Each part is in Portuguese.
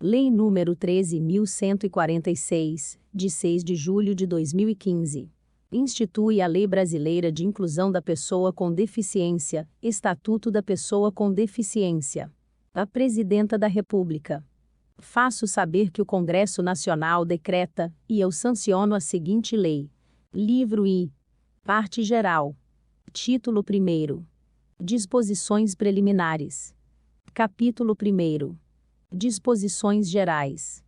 Lei nº 13.146, de 6 de julho de 2015. Institui a Lei Brasileira de Inclusão da Pessoa com Deficiência, Estatuto da Pessoa com Deficiência. A Presidenta da República. Faço saber que o Congresso Nacional decreta, e eu sanciono a seguinte lei. Livro I. Parte Geral. Título 1º. Disposições Preliminares. Capítulo 1º. Disposições Gerais.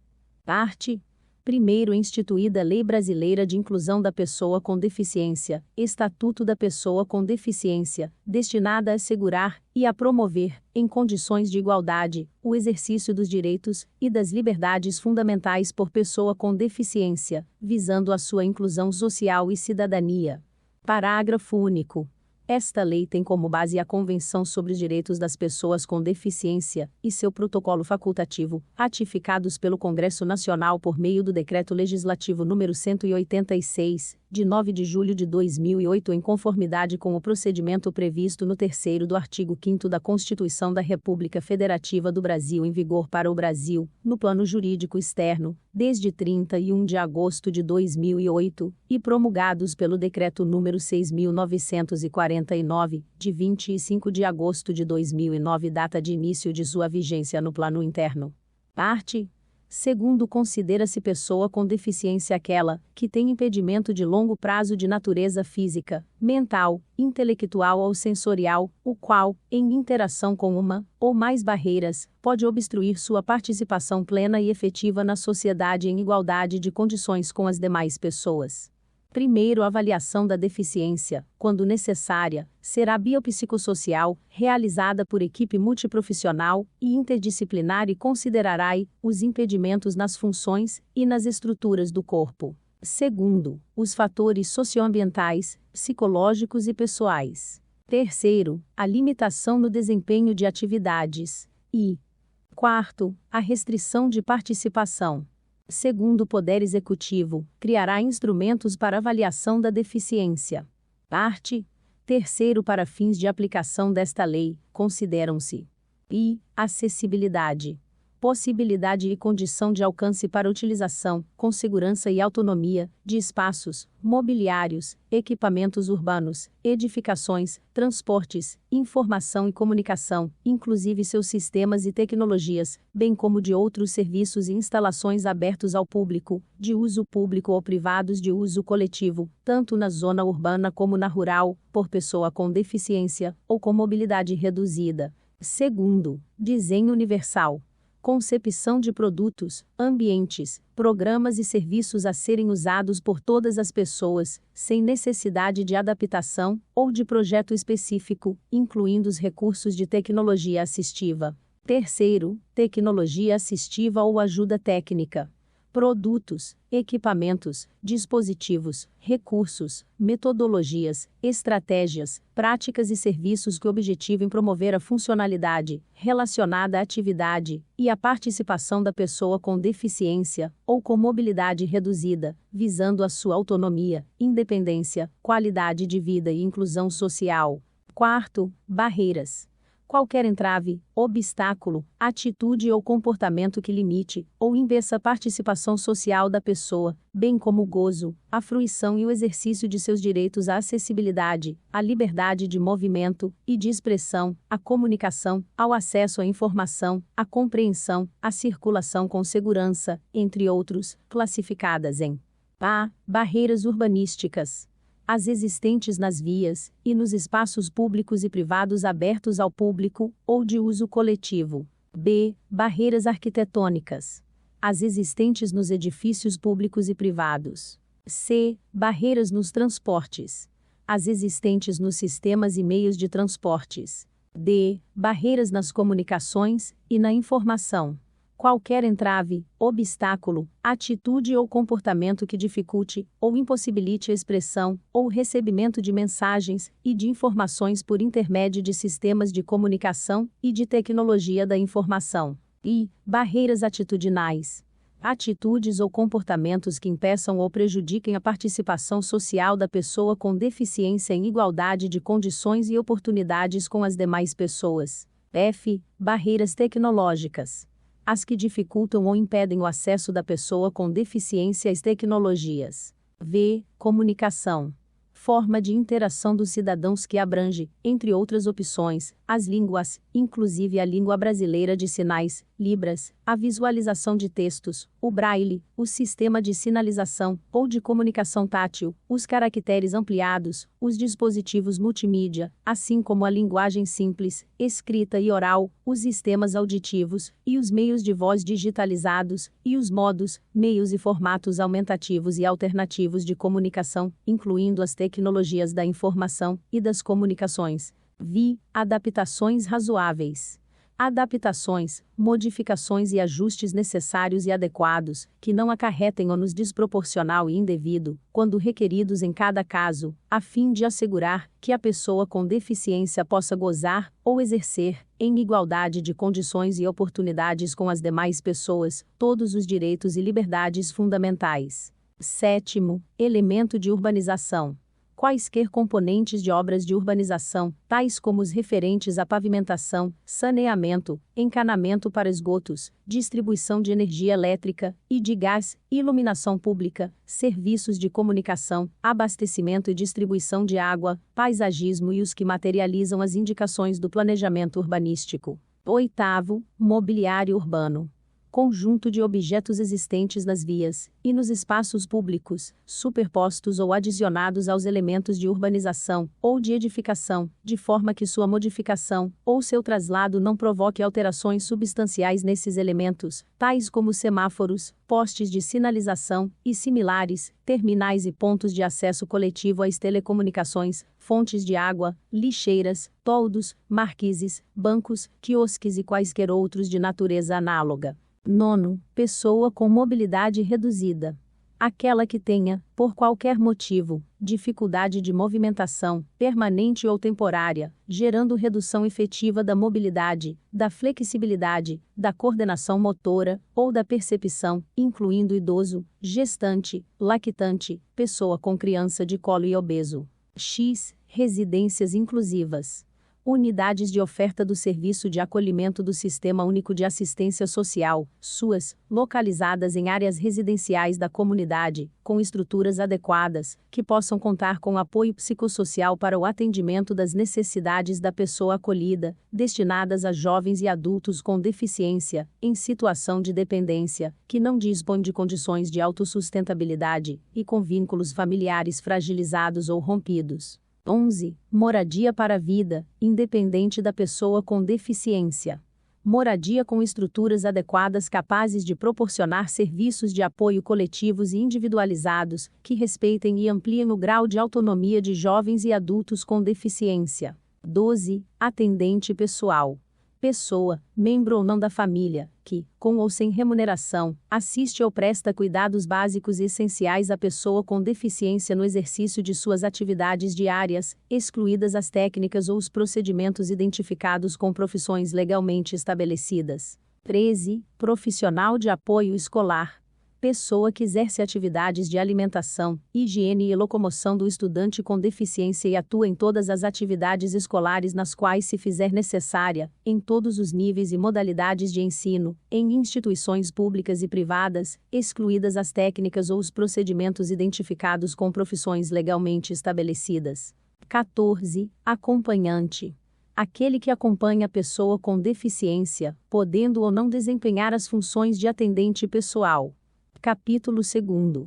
Parte 1º. Instituída Lei Brasileira de Inclusão da Pessoa com Deficiência, Estatuto da Pessoa com Deficiência, destinada a assegurar e a promover, em condições de igualdade, o exercício dos direitos e das liberdades fundamentais por pessoa com deficiência, visando a sua inclusão social e cidadania. Parágrafo único. Esta lei tem como base a Convenção sobre os Direitos das Pessoas com Deficiência e seu protocolo facultativo, ratificados pelo Congresso Nacional por meio do Decreto Legislativo nº 186, de 9 de julho de 2008, em conformidade com o procedimento previsto no terceiro do artigo 5º da Constituição da República Federativa do Brasil, em vigor para o Brasil, no plano jurídico externo, desde 31 de agosto de 2008, e promulgados pelo Decreto nº 6.949, de 25 de agosto de 2009, data de início de sua vigência no plano interno. Parte 2º. Considera-se pessoa com deficiência aquela que tem impedimento de longo prazo de natureza física, mental, intelectual ou sensorial, o qual, em interação com uma ou mais barreiras, pode obstruir sua participação plena e efetiva na sociedade em igualdade de condições com as demais pessoas. Primeiro, a avaliação da deficiência, quando necessária, será biopsicossocial, realizada por equipe multiprofissional e interdisciplinar e considerará os impedimentos nas funções e nas estruturas do corpo. Segundo, os fatores socioambientais, psicológicos e pessoais. Terceiro, a limitação no desempenho de atividades. E, quarto, a restrição de participação. Segundo, o Poder Executivo criará instrumentos para avaliação da deficiência. Parte 3º. Para fins de aplicação desta lei, consideram-se: I. Acessibilidade, possibilidade e condição de alcance para utilização, com segurança e autonomia, de espaços, mobiliários, equipamentos urbanos, edificações, transportes, informação e comunicação, inclusive seus sistemas e tecnologias, bem como de outros serviços e instalações abertos ao público, de uso público ou privados de uso coletivo, tanto na zona urbana como na rural, por pessoa com deficiência ou com mobilidade reduzida. Segundo, desenho universal. Concepção de produtos, ambientes, programas e serviços a serem usados por todas as pessoas, sem necessidade de adaptação ou de projeto específico, incluindo os recursos de tecnologia assistiva. Terceiro, tecnologia assistiva ou ajuda técnica. Produtos, equipamentos, dispositivos, recursos, metodologias, estratégias, práticas e serviços que objetivem promover a funcionalidade relacionada à atividade e a participação da pessoa com deficiência ou com mobilidade reduzida, visando a sua autonomia, independência, qualidade de vida e inclusão social. Quarto, barreiras. Qualquer entrave, obstáculo, atitude ou comportamento que limite ou impeça a participação social da pessoa, bem como o gozo, a fruição e o exercício de seus direitos à acessibilidade, à liberdade de movimento e de expressão, à comunicação, ao acesso à informação, à compreensão, à circulação com segurança, entre outros, classificadas em A. Barreiras urbanísticas. As existentes nas vias e nos espaços públicos e privados abertos ao público ou de uso coletivo. B. Barreiras arquitetônicas. As existentes nos edifícios públicos e privados. C. Barreiras nos transportes. As existentes nos sistemas e meios de transportes. D. Barreiras nas comunicações e na informação. Qualquer entrave, obstáculo, atitude ou comportamento que dificulte ou impossibilite a expressão ou recebimento de mensagens e de informações por intermédio de sistemas de comunicação e de tecnologia da informação. E barreiras atitudinais. Atitudes ou comportamentos que impeçam ou prejudiquem a participação social da pessoa com deficiência em igualdade de condições e oportunidades com as demais pessoas. F. Barreiras tecnológicas. as que dificultam ou impedem o acesso da pessoa com deficiência às tecnologias. V. Comunicação. Forma de interação dos cidadãos que abrange, entre outras opções, as línguas, inclusive a língua brasileira de sinais, Libras, a visualização de textos, o braille, o sistema de sinalização ou de comunicação tátil, os caracteres ampliados, os dispositivos multimídia, assim como a linguagem simples, escrita e oral, os sistemas auditivos e os meios de voz digitalizados, e os modos, meios e formatos aumentativos e alternativos de comunicação, incluindo as tecnologias da informação e das comunicações. Vi. Adaptações razoáveis. Adaptações, modificações e ajustes necessários e adequados, que não acarretem ônus desproporcional e indevido, quando requeridos em cada caso, a fim de assegurar que a pessoa com deficiência possa gozar ou exercer, em igualdade de condições e oportunidades com as demais pessoas, todos os direitos e liberdades fundamentais. 7º, elemento de urbanização. Quaisquer componentes de obras de urbanização, tais como os referentes à pavimentação, saneamento, encanamento para esgotos, distribuição de energia elétrica e de gás, iluminação pública, serviços de comunicação, abastecimento e distribuição de água, paisagismo e os que materializam as indicações do planejamento urbanístico. 8º, mobiliário urbano. Conjunto de objetos existentes nas vias e nos espaços públicos, superpostos ou adicionados aos elementos de urbanização ou de edificação, de forma que sua modificação ou seu traslado não provoque alterações substanciais nesses elementos, tais como semáforos, postes de sinalização e similares, terminais e pontos de acesso coletivo às telecomunicações, fontes de água, lixeiras, toldos, marquises, bancos, quiosques e quaisquer outros de natureza análoga. 9º, pessoa com mobilidade reduzida. Aquela que tenha, por qualquer motivo, dificuldade de movimentação, permanente ou temporária, gerando redução efetiva da mobilidade, da flexibilidade, da coordenação motora, ou da percepção, incluindo idoso, gestante, lactante, pessoa com criança de colo e obeso. X. Residências inclusivas. Unidades de oferta do Serviço de Acolhimento do Sistema Único de Assistência Social, SUAS, localizadas em áreas residenciais da comunidade, com estruturas adequadas, que possam contar com apoio psicossocial para o atendimento das necessidades da pessoa acolhida, destinadas a jovens e adultos com deficiência, em situação de dependência, que não dispõem de condições de autossustentabilidade, e com vínculos familiares fragilizados ou rompidos. 11. Moradia para a vida, independente da pessoa com deficiência. Moradia com estruturas adequadas capazes de proporcionar serviços de apoio coletivos e individualizados, que respeitem e ampliem o grau de autonomia de jovens e adultos com deficiência. 12. Atendente pessoal. Pessoa, membro ou não da família, que, com ou sem remuneração, assiste ou presta cuidados básicos e essenciais à pessoa com deficiência no exercício de suas atividades diárias, excluídas as técnicas ou os procedimentos identificados com profissões legalmente estabelecidas. 13. Profissional de apoio escolar. Pessoa que exerce atividades de alimentação, higiene e locomoção do estudante com deficiência e atua em todas as atividades escolares nas quais se fizer necessária, em todos os níveis e modalidades de ensino, em instituições públicas e privadas, excluídas as técnicas ou os procedimentos identificados com profissões legalmente estabelecidas. 14. Acompanhante. Aquele que acompanha a pessoa com deficiência, podendo ou não desempenhar as funções de atendente pessoal. Capítulo 2.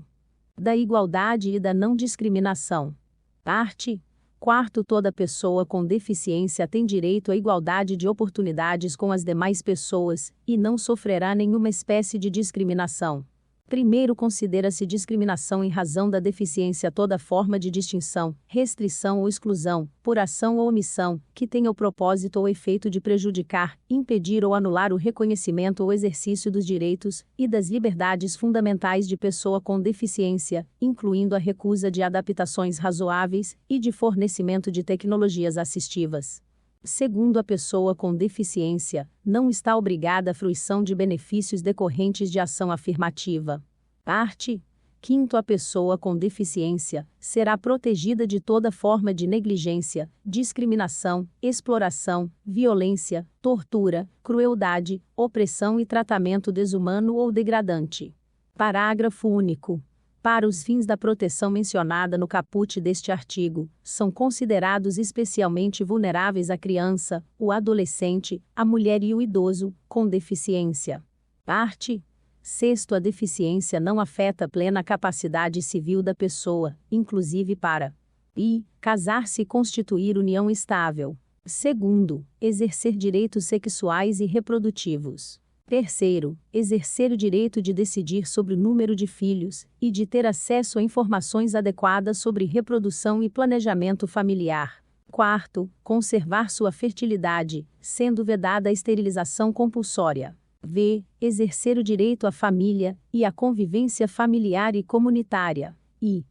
Da igualdade e da não discriminação. Parte 4. Toda pessoa com deficiência tem direito à igualdade de oportunidades com as demais pessoas, e não sofrerá nenhuma espécie de discriminação. Primeiro, considera-se discriminação em razão da deficiência toda forma de distinção, restrição ou exclusão, por ação ou omissão, que tenha o propósito ou efeito de prejudicar, impedir ou anular o reconhecimento ou exercício dos direitos e das liberdades fundamentais de pessoa com deficiência, incluindo a recusa de adaptações razoáveis e de fornecimento de tecnologias assistivas. Segundo, a pessoa com deficiência não está obrigada à fruição de benefícios decorrentes de ação afirmativa. Parte Quinto, a pessoa com deficiência será protegida de toda forma de negligência, discriminação, exploração, violência, tortura, crueldade, opressão e tratamento desumano ou degradante. Parágrafo único. Para os fins da proteção mencionada no caput deste artigo, são considerados especialmente vulneráveis a criança, o adolescente, a mulher e o idoso, com deficiência. Parte 6º. A deficiência não afeta a plena capacidade civil da pessoa, inclusive para casar-se e constituir união estável. 2º. Exercer direitos sexuais e reprodutivos. 3º. Exercer o direito de decidir sobre o número de filhos, e de ter acesso a informações adequadas sobre reprodução e planejamento familiar. 4º. Conservar sua fertilidade, sendo vedada a esterilização compulsória. Exercer o direito à família, e à convivência familiar e comunitária. E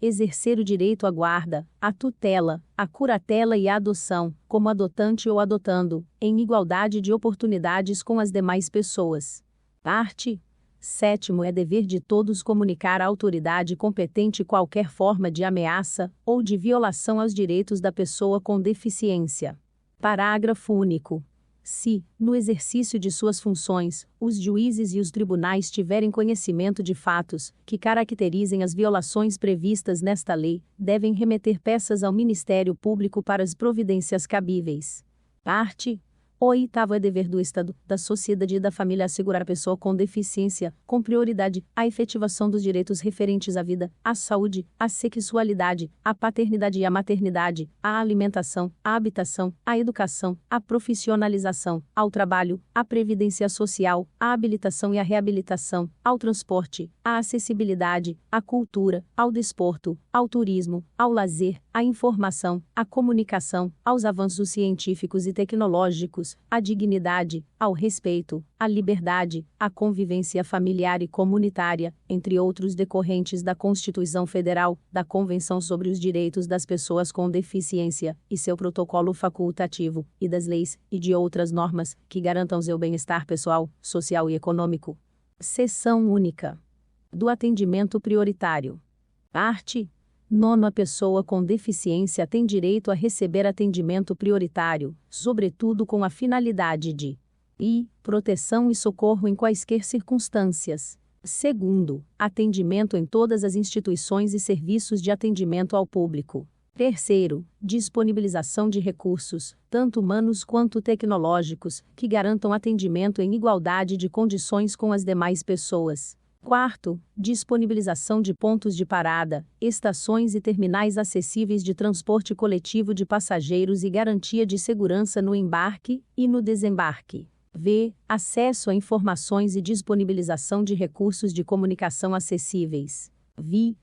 exercer o direito à guarda, à tutela, à curatela e à adoção, como adotante ou adotando, em igualdade de oportunidades com as demais pessoas. Parte 7º. É dever de todos comunicar à autoridade competente qualquer forma de ameaça ou de violação aos direitos da pessoa com deficiência. Parágrafo único. Se, no exercício de suas funções, os juízes e os tribunais tiverem conhecimento de fatos que caracterizem as violações previstas nesta lei, devem remeter peças ao Ministério Público para as providências cabíveis. Parte 8º. É dever do Estado, da sociedade e da família assegurar à pessoa com deficiência, com prioridade, a efetivação dos direitos referentes à vida, à saúde, à sexualidade, à paternidade e à maternidade, à alimentação, à habitação, à educação, à profissionalização, ao trabalho, à previdência social, à habilitação e à reabilitação, ao transporte, à acessibilidade, à cultura, ao desporto, ao turismo, ao lazer, à informação, à comunicação, aos avanços científicos e tecnológicos, à dignidade, ao respeito, à liberdade, à convivência familiar e comunitária, entre outros decorrentes da Constituição Federal, da Convenção sobre os Direitos das Pessoas com Deficiência, e seu protocolo facultativo, e das leis, e de outras normas, que garantam seu bem-estar pessoal, social e econômico. Seção única. Do atendimento prioritário. Parte 9º. A pessoa com deficiência tem direito a receber atendimento prioritário, sobretudo com a finalidade de proteção e socorro em quaisquer circunstâncias. 2º. Atendimento em todas as instituições e serviços de atendimento ao público. 3º. Disponibilização de recursos, tanto humanos quanto tecnológicos, que garantam atendimento em igualdade de condições com as demais pessoas. 4º. Disponibilização de pontos de parada, estações e terminais acessíveis de transporte coletivo de passageiros e garantia de segurança no embarque e no desembarque. Acesso a informações e disponibilização de recursos de comunicação acessíveis.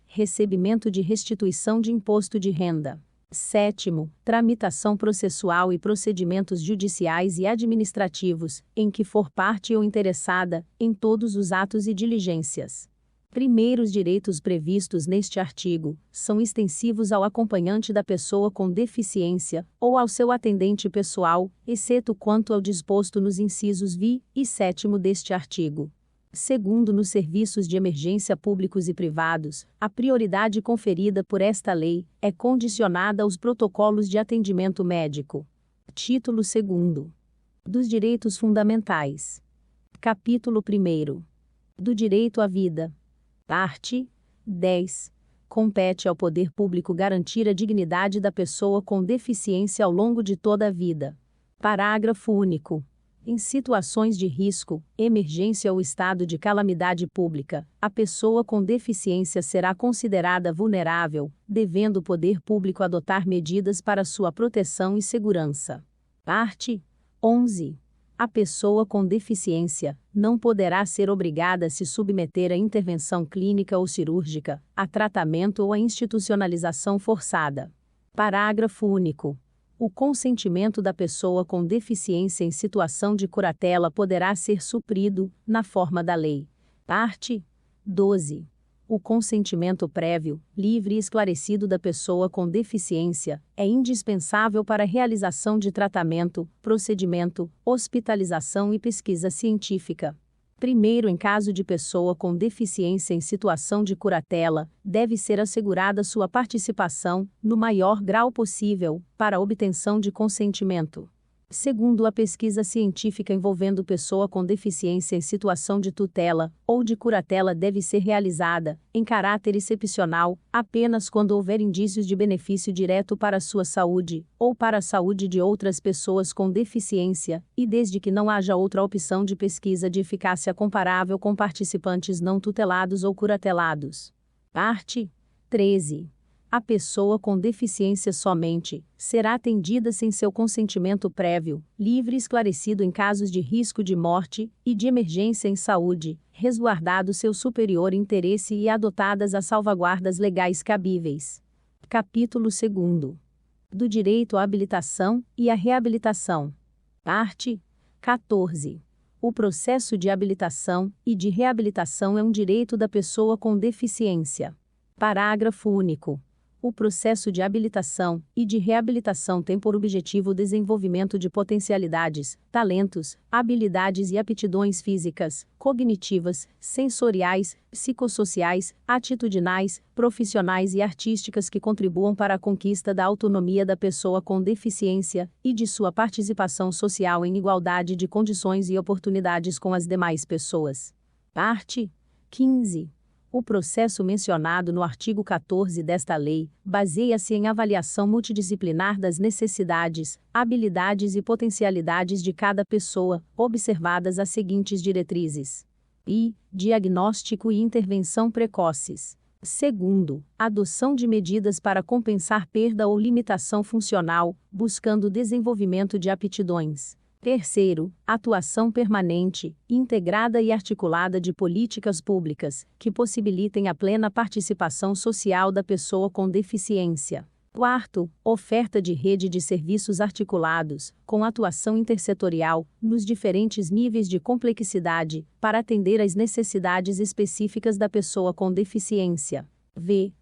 Recebimento de restituição de imposto de renda. 7º. Tramitação processual e procedimentos judiciais e administrativos, em que for parte ou interessada, em todos os atos e diligências. Primeiros direitos previstos neste artigo são extensivos ao acompanhante da pessoa com deficiência, ou ao seu atendente pessoal, exceto quanto ao disposto nos incisos e 7º deste artigo. Segundo, nos serviços de emergência públicos e privados, a prioridade conferida por esta lei é condicionada aos protocolos de atendimento médico. Título 2º. Dos direitos fundamentais. Capítulo 1º. Do direito à vida. Parte 10. Compete ao poder público garantir a dignidade da pessoa com deficiência ao longo de toda a vida. Parágrafo único. Em situações de risco, emergência ou estado de calamidade pública, a pessoa com deficiência será considerada vulnerável, devendo o poder público adotar medidas para sua proteção e segurança. Parte 11. A pessoa com deficiência não poderá ser obrigada a se submeter a intervenção clínica ou cirúrgica, a tratamento ou a institucionalização forçada. Parágrafo único. O consentimento da pessoa com deficiência em situação de curatela poderá ser suprido, na forma da lei. Parte 12. O consentimento prévio, livre e esclarecido da pessoa com deficiência é indispensável para a realização de tratamento, procedimento, hospitalização e pesquisa científica. Primeiro, em caso de pessoa com deficiência em situação de curatela, deve ser assegurada sua participação, no maior grau possível, para a obtenção de consentimento. Segundo, a pesquisa científica envolvendo pessoa com deficiência em situação de tutela ou de curatela deve ser realizada, em caráter excepcional, apenas quando houver indícios de benefício direto para a sua saúde, ou para a saúde de outras pessoas com deficiência, e desde que não haja outra opção de pesquisa de eficácia comparável com participantes não tutelados ou curatelados. Parte 13. A pessoa com deficiência somente será atendida sem seu consentimento prévio, livre e esclarecido em casos de risco de morte e de emergência em saúde, resguardado seu superior interesse e adotadas as salvaguardas legais cabíveis. Capítulo 2. Do direito à habilitação e à reabilitação. Parte 14. O processo de habilitação e de reabilitação é um direito da pessoa com deficiência. Parágrafo único. O processo de habilitação e de reabilitação tem por objetivo o desenvolvimento de potencialidades, talentos, habilidades e aptidões físicas, cognitivas, sensoriais, psicossociais, atitudinais, profissionais e artísticas que contribuam para a conquista da autonomia da pessoa com deficiência e de sua participação social em igualdade de condições e oportunidades com as demais pessoas. Parte 15. O processo mencionado no artigo 14 desta lei baseia-se em avaliação multidisciplinar das necessidades, habilidades e potencialidades de cada pessoa, observadas as seguintes diretrizes: diagnóstico e intervenção precoces. Segundo, adoção de medidas para compensar perda ou limitação funcional, buscando desenvolvimento de aptidões. Terceiro, atuação permanente, integrada e articulada de políticas públicas, que possibilitem a plena participação social da pessoa com deficiência. Quarto, oferta de rede de serviços articulados, com atuação intersetorial, nos diferentes níveis de complexidade, para atender às necessidades específicas da pessoa com deficiência.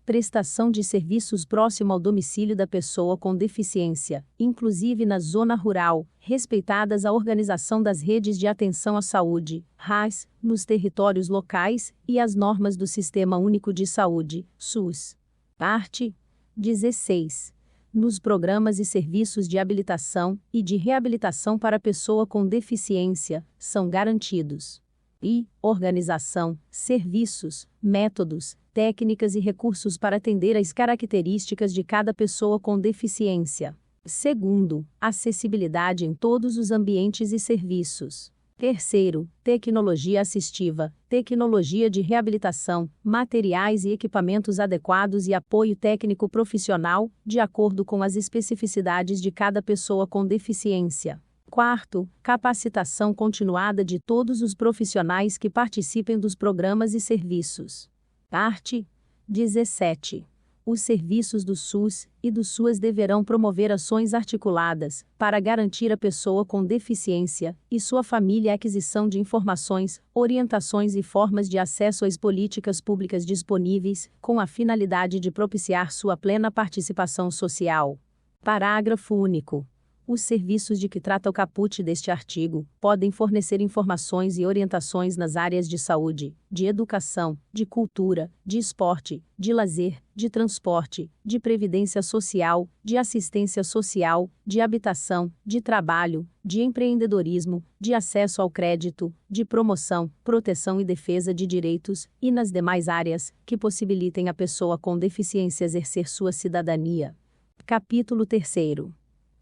Prestação de serviços próximo ao domicílio da pessoa com deficiência, inclusive na zona rural, respeitadas a organização das redes de atenção à saúde, RAS, nos territórios locais, e as normas do Sistema Único de Saúde, SUS. Parte 16. Nos programas e serviços de habilitação e de reabilitação para pessoa com deficiência, são garantidos organização, serviços, métodos, técnicas e recursos para atender às características de cada pessoa com deficiência. Segundo, acessibilidade em todos os ambientes e serviços. Terceiro, tecnologia assistiva, tecnologia de reabilitação, materiais e equipamentos adequados e apoio técnico profissional, de acordo com as especificidades de cada pessoa com deficiência. Quarto, capacitação continuada de todos os profissionais que participem dos programas e serviços. Parte 17. Os serviços do SUS e do SUAS deverão promover ações articuladas para garantir à pessoa com deficiência e sua família a aquisição de informações, orientações e formas de acesso às políticas públicas disponíveis, com a finalidade de propiciar sua plena participação social. Parágrafo único. Os serviços de que trata o caput deste artigo podem fornecer informações e orientações nas áreas de saúde, de educação, de cultura, de esporte, de lazer, de transporte, de previdência social, de assistência social, de habitação, de trabalho, de empreendedorismo, de acesso ao crédito, de promoção, proteção e defesa de direitos, e nas demais áreas que possibilitem à pessoa com deficiência exercer sua cidadania. Capítulo 3.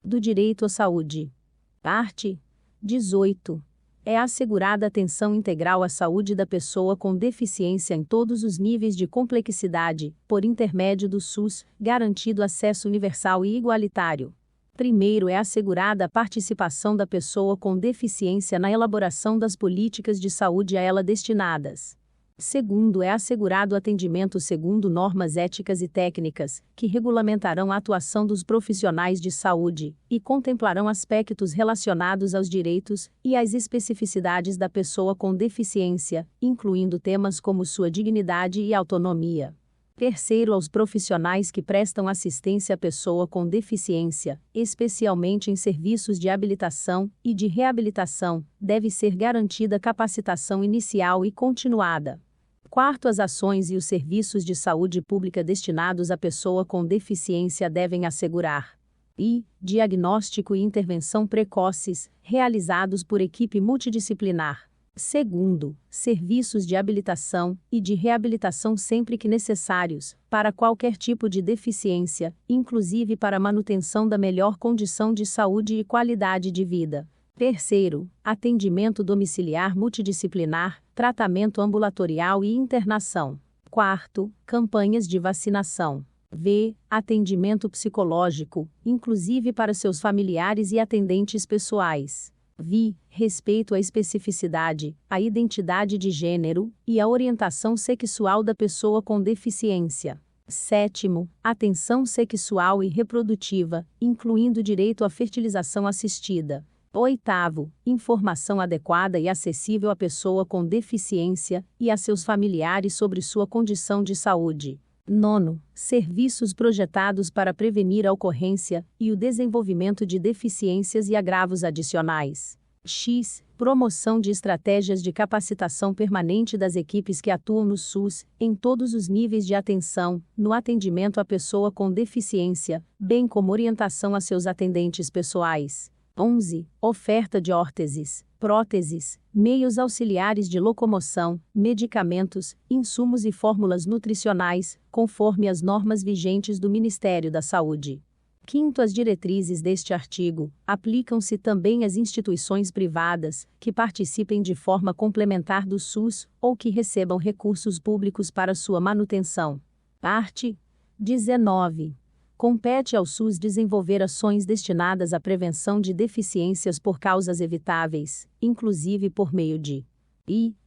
Do direito à saúde. Parte 18. É assegurada atenção integral à saúde da pessoa com deficiência em todos os níveis de complexidade, por intermédio do SUS, garantido acesso universal e igualitário. Primeiro, é assegurada a participação da pessoa com deficiência na elaboração das políticas de saúde a ela destinadas. Segundo, é assegurado atendimento segundo normas éticas e técnicas, que regulamentarão a atuação dos profissionais de saúde, e contemplarão aspectos relacionados aos direitos e às especificidades da pessoa com deficiência, incluindo temas como sua dignidade e autonomia. Terceiro, aos profissionais que prestam assistência à pessoa com deficiência, especialmente em serviços de habilitação e de reabilitação, deve ser garantida capacitação inicial e continuada. Quarto, as ações e os serviços de saúde pública destinados à pessoa com deficiência devem assegurar diagnóstico e intervenção precoces, realizados por equipe multidisciplinar. Segundo, serviços de habilitação e de reabilitação sempre que necessários, para qualquer tipo de deficiência, inclusive para a manutenção da melhor condição de saúde e qualidade de vida. Terceiro, atendimento domiciliar multidisciplinar, tratamento ambulatorial e internação. Quarto, campanhas de vacinação. Atendimento psicológico, inclusive para seus familiares e atendentes pessoais. Respeito à especificidade, à identidade de gênero e à orientação sexual da pessoa com deficiência. Sétimo, atenção sexual e reprodutiva, incluindo direito à fertilização assistida. Oitavo, informação adequada e acessível à pessoa com deficiência e a seus familiares sobre sua condição de saúde. Nono, serviços projetados para prevenir a ocorrência e o desenvolvimento de deficiências e agravos adicionais. Promoção de estratégias de capacitação permanente das equipes que atuam no SUS, em todos os níveis de atenção, no atendimento à pessoa com deficiência, bem como orientação a seus atendentes pessoais. 11. Oferta de órteses, próteses, meios auxiliares de locomoção, medicamentos, insumos e fórmulas nutricionais, conforme as normas vigentes do Ministério da Saúde. Quinto, as diretrizes deste artigo aplicam-se também às instituições privadas que participem de forma complementar do SUS ou que recebam recursos públicos para sua manutenção. Parte 19. Compete ao SUS desenvolver ações destinadas à prevenção de deficiências por causas evitáveis, inclusive por meio de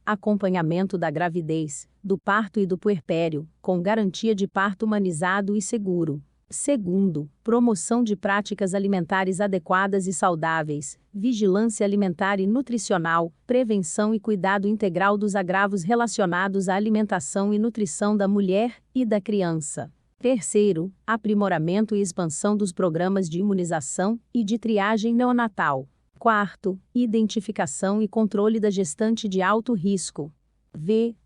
acompanhamento da gravidez, do parto e do puerpério, com garantia de parto humanizado e seguro. Segundo, promoção de práticas alimentares adequadas e saudáveis, vigilância alimentar e nutricional, prevenção e cuidado integral dos agravos relacionados à alimentação e nutrição da mulher e da criança. Terceiro, aprimoramento e expansão dos programas de imunização e de triagem neonatal. Quarto, identificação e controle da gestante de alto risco.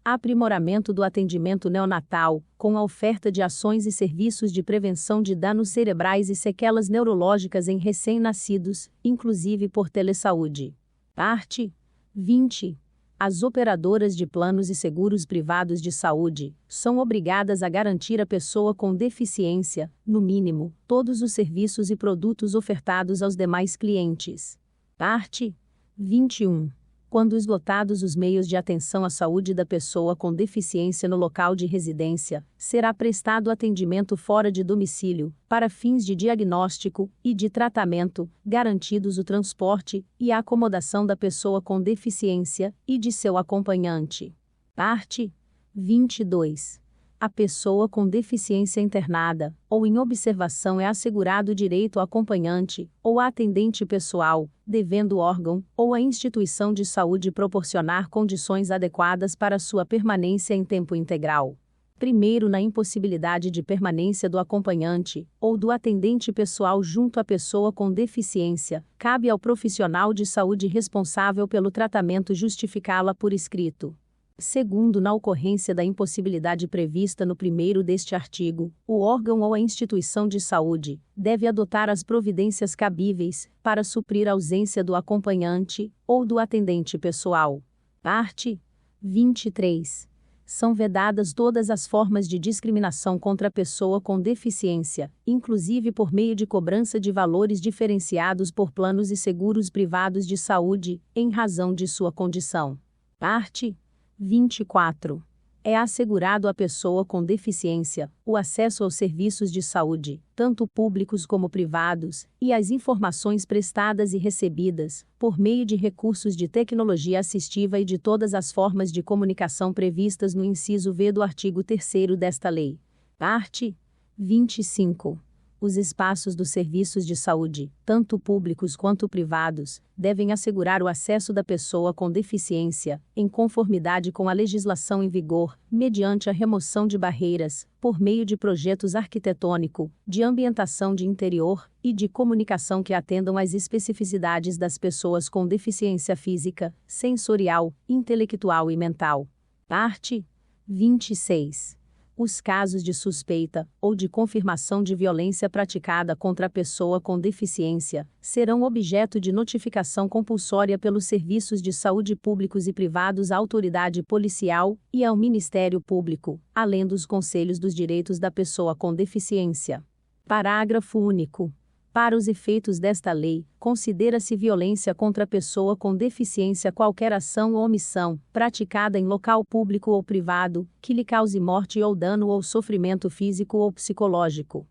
Aprimoramento do atendimento neonatal, com a oferta de ações e serviços de prevenção de danos cerebrais e sequelas neurológicas em recém-nascidos, inclusive por telesaúde. Parte 20. As operadoras de planos e seguros privados de saúde são obrigadas a garantir à pessoa com deficiência, no mínimo, todos os serviços e produtos ofertados aos demais clientes. Parte 21. Quando esgotados os meios de atenção à saúde da pessoa com deficiência no local de residência, será prestado atendimento fora de domicílio, para fins de diagnóstico e de tratamento, garantidos o transporte e a acomodação da pessoa com deficiência e de seu acompanhante. Parte 22. A pessoa com deficiência internada ou em observação é assegurado o direito ao acompanhante ou atendente pessoal, devendo o órgão ou a instituição de saúde proporcionar condições adequadas para sua permanência em tempo integral. Primeiro, na impossibilidade de permanência do acompanhante ou do atendente pessoal junto à pessoa com deficiência, cabe ao profissional de saúde responsável pelo tratamento justificá-la por escrito. Segundo, na ocorrência da impossibilidade prevista no primeiro deste artigo, o órgão ou a instituição de saúde deve adotar as providências cabíveis para suprir a ausência do acompanhante ou do atendente pessoal. Parte 23. São vedadas todas as formas de discriminação contra a pessoa com deficiência, inclusive por meio de cobrança de valores diferenciados por planos e seguros privados de saúde, em razão de sua condição. Parte 24. É assegurado à pessoa com deficiência o acesso aos serviços de saúde, tanto públicos como privados, e às informações prestadas e recebidas, por meio de recursos de tecnologia assistiva e de todas as formas de comunicação previstas no inciso V do artigo 3º desta lei. Parte 25. Os espaços dos serviços de saúde, tanto públicos quanto privados, devem assegurar o acesso da pessoa com deficiência, em conformidade com a legislação em vigor, mediante a remoção de barreiras, por meio de projetos arquitetônico, de ambientação de interior e de comunicação que atendam às especificidades das pessoas com deficiência física, sensorial, intelectual e mental. Parte 26. Os casos de suspeita ou de confirmação de violência praticada contra a pessoa com deficiência serão objeto de notificação compulsória pelos serviços de saúde públicos e privados à autoridade policial e ao Ministério Público, além dos Conselhos dos Direitos da Pessoa com Deficiência. Parágrafo único. Para os efeitos desta lei, considera-se violência contra a pessoa com deficiência qualquer ação ou omissão, praticada em local público ou privado, que lhe cause morte ou dano ou sofrimento físico ou psicológico.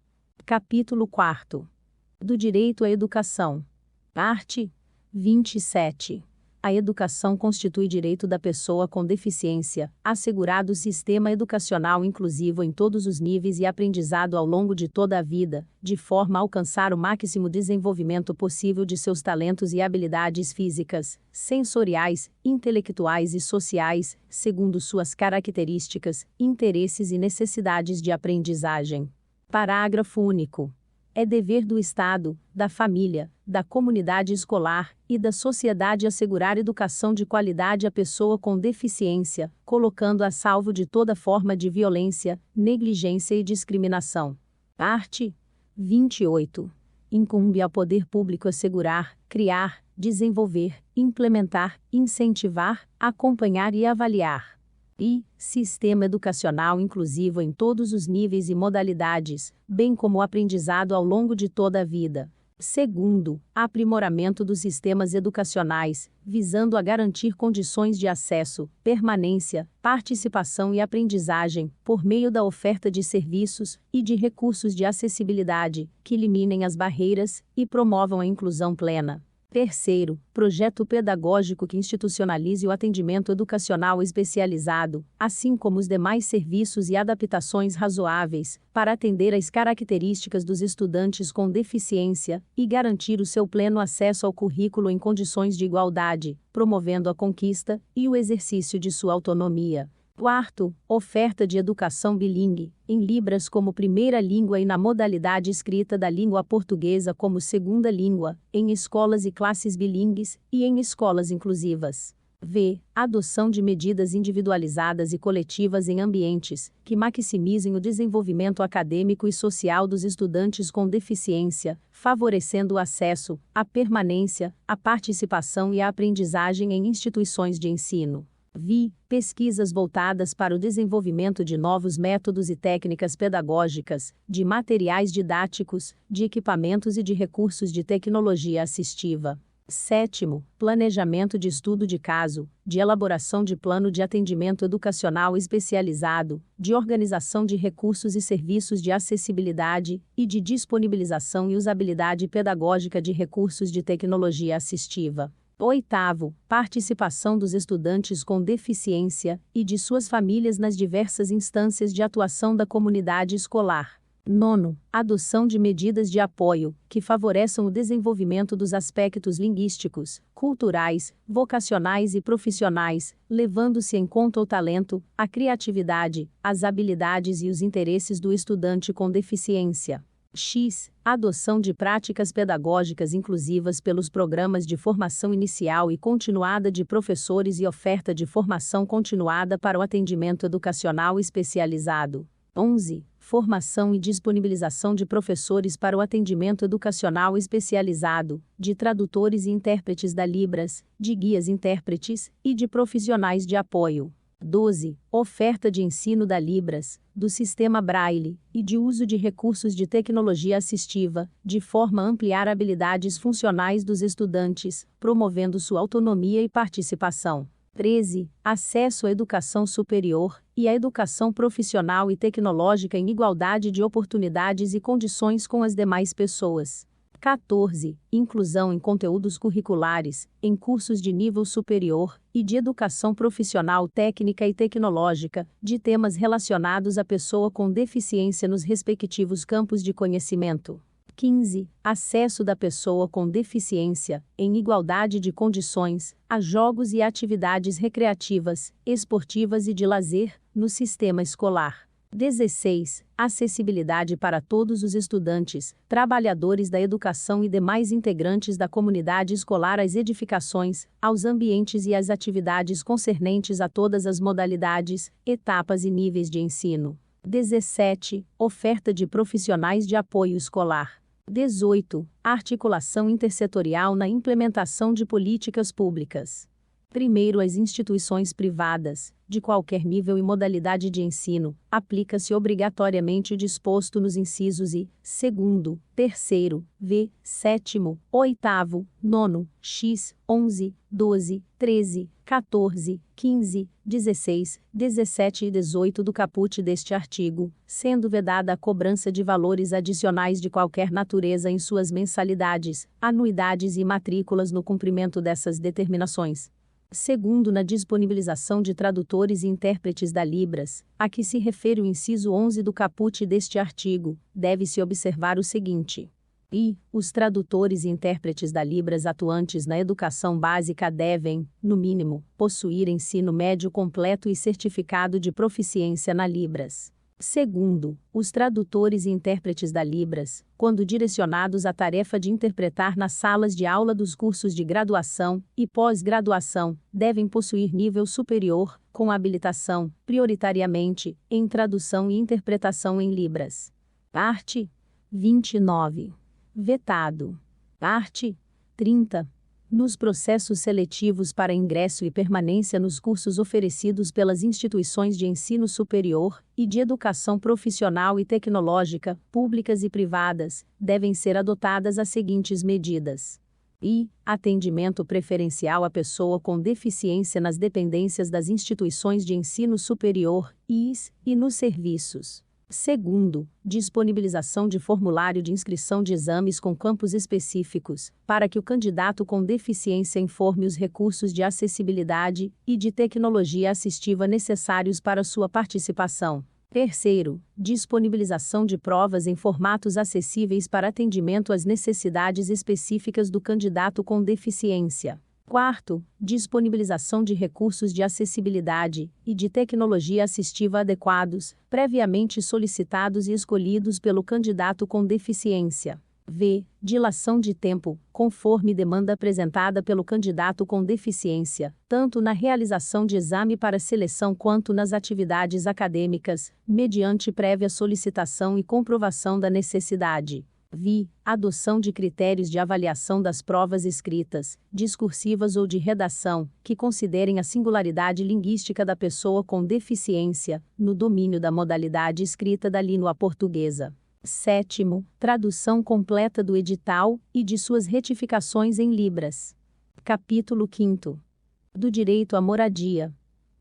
Capítulo 4. Do direito à educação. Parte 27. A educação constitui direito da pessoa com deficiência, assegurado o sistema educacional inclusivo em todos os níveis e aprendizado ao longo de toda a vida, de forma a alcançar o máximo desenvolvimento possível de seus talentos e habilidades físicas, sensoriais, intelectuais e sociais, segundo suas características, interesses e necessidades de aprendizagem. Parágrafo único. É dever do Estado, da família, da comunidade escolar e da sociedade assegurar educação de qualidade à pessoa com deficiência, colocando a salvo de toda forma de violência, negligência e discriminação. Parte 28. Incumbe ao poder público assegurar, criar, desenvolver, implementar, incentivar, acompanhar e avaliar. Sistema educacional inclusivo em todos os níveis e modalidades, bem como o aprendizado ao longo de toda a vida. Segundo, aprimoramento dos sistemas educacionais, visando a garantir condições de acesso, permanência, participação e aprendizagem, por meio da oferta de serviços e de recursos de acessibilidade, que eliminem as barreiras e promovam a inclusão plena. Terceiro, projeto pedagógico que institucionalize o atendimento educacional especializado, assim como os demais serviços e adaptações razoáveis, para atender às características dos estudantes com deficiência e garantir o seu pleno acesso ao currículo em condições de igualdade, promovendo a conquista e o exercício de sua autonomia. Quarto, oferta de educação bilíngue, em Libras como primeira língua e na modalidade escrita da língua portuguesa como segunda língua, em escolas e classes bilíngues e em escolas inclusivas. Adoção de medidas individualizadas e coletivas em ambientes que maximizem o desenvolvimento acadêmico e social dos estudantes com deficiência, favorecendo o acesso, a permanência, a participação e a aprendizagem em instituições de ensino. Pesquisas voltadas para o desenvolvimento de novos métodos e técnicas pedagógicas, de materiais didáticos, de equipamentos e de recursos de tecnologia assistiva. Sétimo, planejamento de estudo de caso, de elaboração de plano de atendimento educacional especializado, de organização de recursos e serviços de acessibilidade e de disponibilização e usabilidade pedagógica de recursos de tecnologia assistiva. Oitavo, participação dos estudantes com deficiência e de suas famílias nas diversas instâncias de atuação da comunidade escolar. Nono, adoção de medidas de apoio que favoreçam o desenvolvimento dos aspectos linguísticos, culturais, vocacionais e profissionais, levando-se em conta o talento, a criatividade, as habilidades e os interesses do estudante com deficiência. Adoção de práticas pedagógicas inclusivas pelos programas de formação inicial e continuada de professores e oferta de formação continuada para o atendimento educacional especializado. 11. Formação e disponibilização de professores para o atendimento educacional especializado, de tradutores e intérpretes da Libras, de guias intérpretes e de profissionais de apoio. 12. Oferta de ensino da Libras, do sistema Braille e de uso de recursos de tecnologia assistiva, de forma a ampliar habilidades funcionais dos estudantes, promovendo sua autonomia e participação. 13. Acesso à educação superior e à educação profissional e tecnológica em igualdade de oportunidades e condições com as demais pessoas. 14. Inclusão em conteúdos curriculares, em cursos de nível superior e de educação profissional técnica e tecnológica, de temas relacionados à pessoa com deficiência nos respectivos campos de conhecimento. 15. Acesso da pessoa com deficiência, em igualdade de condições, a jogos e atividades recreativas, esportivas e de lazer, no sistema escolar. 16. Acessibilidade para todos os estudantes, trabalhadores da educação e demais integrantes da comunidade escolar às edificações, aos ambientes e às atividades concernentes a todas as modalidades, etapas e níveis de ensino. 17. Oferta de profissionais de apoio escolar. 18. Articulação intersetorial na implementação de políticas públicas. Primeiro, as instituições privadas, de qualquer nível e modalidade de ensino, aplica-se obrigatoriamente o disposto nos incisos I, segundo, terceiro, V, sétimo, oitavo, nono, X, 11, 12, 13, 14, 15, 16, 17 e 18 do caput deste artigo, sendo vedada a cobrança de valores adicionais de qualquer natureza em suas mensalidades, anuidades e matrículas no cumprimento dessas determinações. Segundo, na disponibilização de tradutores e intérpretes da Libras, a que se refere o inciso 11 do caput deste artigo, deve-se observar o seguinte. Os tradutores e intérpretes da Libras atuantes na educação básica devem, no mínimo, possuir ensino médio completo e certificado de proficiência na Libras. Segundo, os tradutores e intérpretes da Libras, quando direcionados à tarefa de interpretar nas salas de aula dos cursos de graduação e pós-graduação, devem possuir nível superior, com habilitação, prioritariamente, em tradução e interpretação em Libras. Parte 29. Vetado. Parte 30. Nos processos seletivos para ingresso e permanência nos cursos oferecidos pelas instituições de ensino superior e de educação profissional e tecnológica, públicas e privadas, devem ser adotadas as seguintes medidas. Atendimento preferencial à pessoa com deficiência nas dependências das instituições de ensino superior, IS, e nos serviços. Segundo, disponibilização de formulário de inscrição de exames com campos específicos, para que o candidato com deficiência informe os recursos de acessibilidade e de tecnologia assistiva necessários para sua participação. Terceiro, disponibilização de provas em formatos acessíveis para atendimento às necessidades específicas do candidato com deficiência. Quarto, disponibilização de recursos de acessibilidade e de tecnologia assistiva adequados, previamente solicitados e escolhidos pelo candidato com deficiência. Dilação de tempo, conforme demanda apresentada pelo candidato com deficiência, tanto na realização de exame para seleção quanto nas atividades acadêmicas, mediante prévia solicitação e comprovação da necessidade. Adoção de critérios de avaliação das provas escritas, discursivas ou de redação, que considerem a singularidade linguística da pessoa com deficiência, no domínio da modalidade escrita da língua portuguesa. Sétimo, tradução completa do edital e de suas retificações em Libras. Capítulo 5. Do direito à moradia.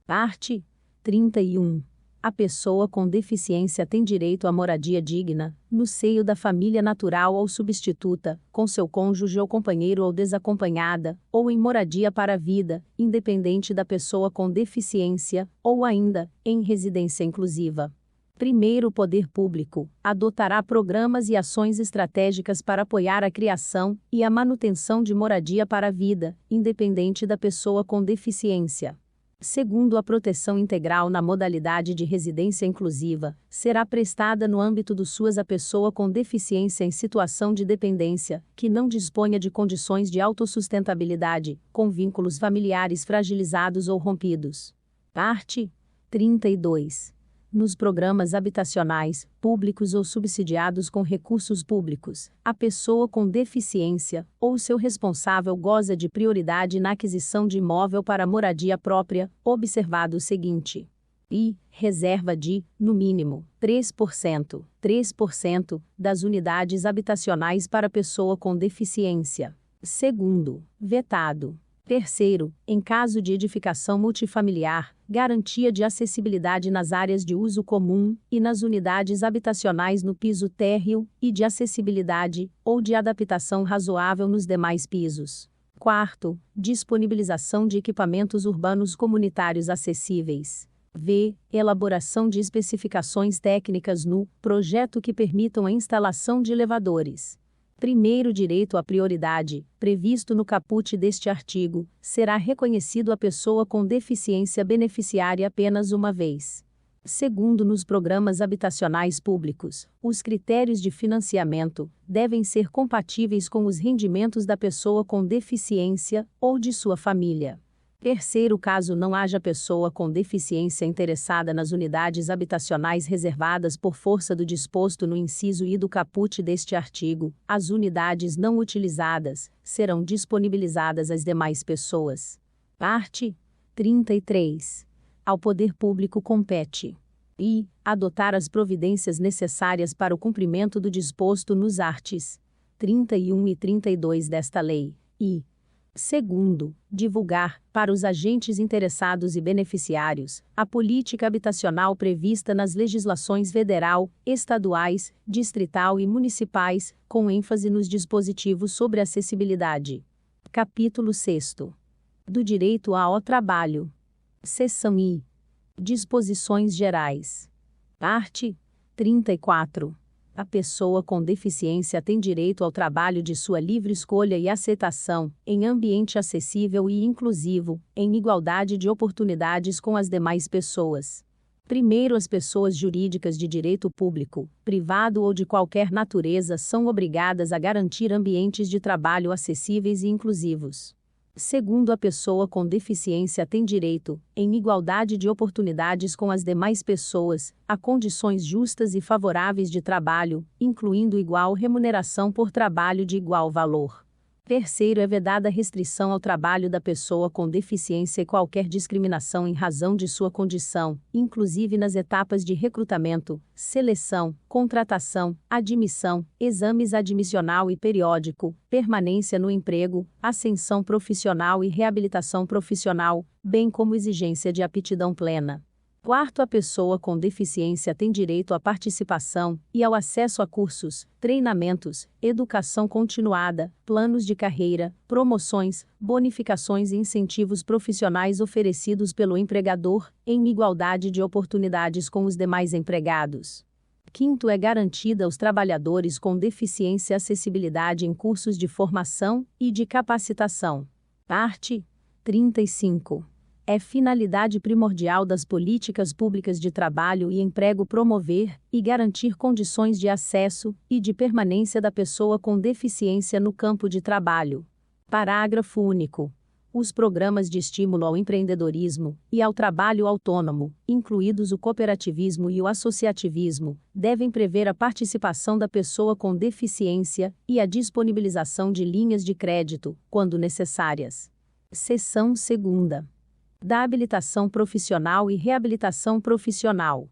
Parte 31. A pessoa com deficiência tem direito à moradia digna, no seio da família natural ou substituta, com seu cônjuge ou companheiro ou desacompanhada, ou em moradia para a vida, independente da pessoa com deficiência, ou ainda, em residência inclusiva. Primeiro, o poder público adotará programas e ações estratégicas para apoiar a criação e a manutenção de moradia para a vida, independente da pessoa com deficiência. Segundo, a proteção integral na modalidade de residência inclusiva será prestada no âmbito do SUAS à pessoa com deficiência em situação de dependência, que não disponha de condições de autossustentabilidade, com vínculos familiares fragilizados ou rompidos. Parte 32. Nos programas habitacionais, públicos ou subsidiados com recursos públicos, a pessoa com deficiência, ou seu responsável goza de prioridade na aquisição de imóvel para moradia própria, observado o seguinte. Reserva de, no mínimo, 3% das unidades habitacionais para pessoa com deficiência. Segundo, vetado. Terceiro, em caso de edificação multifamiliar, garantia de acessibilidade nas áreas de uso comum e nas unidades habitacionais no piso térreo e de acessibilidade ou de adaptação razoável nos demais pisos. Quarto, disponibilização de equipamentos urbanos comunitários acessíveis. V. Elaboração de especificações técnicas no projeto que permitam a instalação de elevadores. Primeiro direito à prioridade, previsto no caput deste artigo, será reconhecido à pessoa com deficiência beneficiária apenas uma vez. Segundo, nos programas habitacionais públicos, os critérios de financiamento devem ser compatíveis com os rendimentos da pessoa com deficiência ou de sua família. Terceiro, caso não haja pessoa com deficiência interessada nas unidades habitacionais reservadas por força do disposto no inciso I do caput deste artigo, as unidades não utilizadas serão disponibilizadas às demais pessoas. Parte 33. Ao poder público compete: i. Adotar as providências necessárias para o cumprimento do disposto nos arts. 31 e 32 desta lei, e segundo, divulgar, para os agentes interessados e beneficiários, a política habitacional prevista nas legislações federal, estaduais, distrital e municipais, com ênfase nos dispositivos sobre acessibilidade. Capítulo 6º. Do direito ao trabalho. Seção I. Disposições gerais. Parte 34. A pessoa com deficiência tem direito ao trabalho de sua livre escolha e aceitação, em ambiente acessível e inclusivo, em igualdade de oportunidades com as demais pessoas. Primeiro, as pessoas jurídicas de direito público, privado ou de qualquer natureza são obrigadas a garantir ambientes de trabalho acessíveis e inclusivos. Segundo, a pessoa com deficiência tem direito, em igualdade de oportunidades com as demais pessoas, a condições justas e favoráveis de trabalho, incluindo igual remuneração por trabalho de igual valor. Terceiro, é vedada a restrição ao trabalho da pessoa com deficiência e qualquer discriminação em razão de sua condição, inclusive nas etapas de recrutamento, seleção, contratação, admissão, exames admissional e periódico, permanência no emprego, ascensão profissional e reabilitação profissional, bem como exigência de aptidão plena. Quarto, a pessoa com deficiência tem direito à participação e ao acesso a cursos, treinamentos, educação continuada, planos de carreira, promoções, bonificações e incentivos profissionais oferecidos pelo empregador, em igualdade de oportunidades com os demais empregados. Quinto, é garantida aos trabalhadores com deficiência acessibilidade em cursos de formação e de capacitação. Parte 35. É finalidade primordial das políticas públicas de trabalho e emprego promover e garantir condições de acesso e de permanência da pessoa com deficiência no campo de trabalho. Parágrafo único. Os programas de estímulo ao empreendedorismo e ao trabalho autônomo, incluídos o cooperativismo e o associativismo, devem prever a participação da pessoa com deficiência e a disponibilização de linhas de crédito, quando necessárias. Seção 2ª. Da habilitação profissional e reabilitação profissional.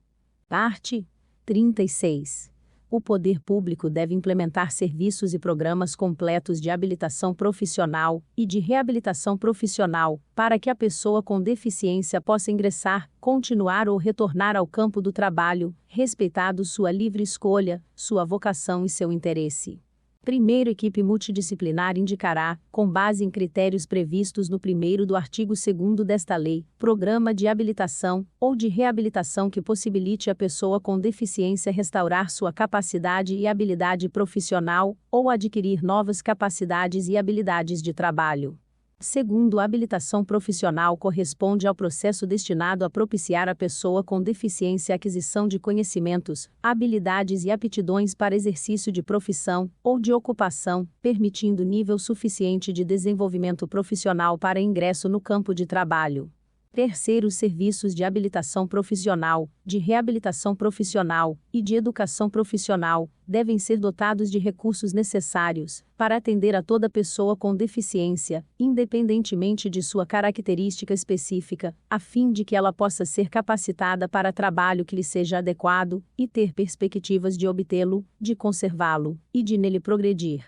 Parte 36. O poder público deve implementar serviços e programas completos de habilitação profissional e de reabilitação profissional, para que a pessoa com deficiência possa ingressar, continuar ou retornar ao campo do trabalho, respeitado sua livre escolha, sua vocação e seu interesse. Primeiro, equipe multidisciplinar indicará, com base em critérios previstos no 1º do artigo 2º desta lei, programa de habilitação ou de reabilitação que possibilite à pessoa com deficiência restaurar sua capacidade e habilidade profissional, ou adquirir novas capacidades e habilidades de trabalho. Segundo, a habilitação profissional corresponde ao processo destinado a propiciar à pessoa com deficiência a aquisição de conhecimentos, habilidades e aptidões para exercício de profissão ou de ocupação, permitindo nível suficiente de desenvolvimento profissional para ingresso no campo de trabalho. Terceiro, serviços de habilitação profissional, de reabilitação profissional e de educação profissional devem ser dotados de recursos necessários para atender a toda pessoa com deficiência, independentemente de sua característica específica, a fim de que ela possa ser capacitada para trabalho que lhe seja adequado e ter perspectivas de obtê-lo, de conservá-lo e de nele progredir.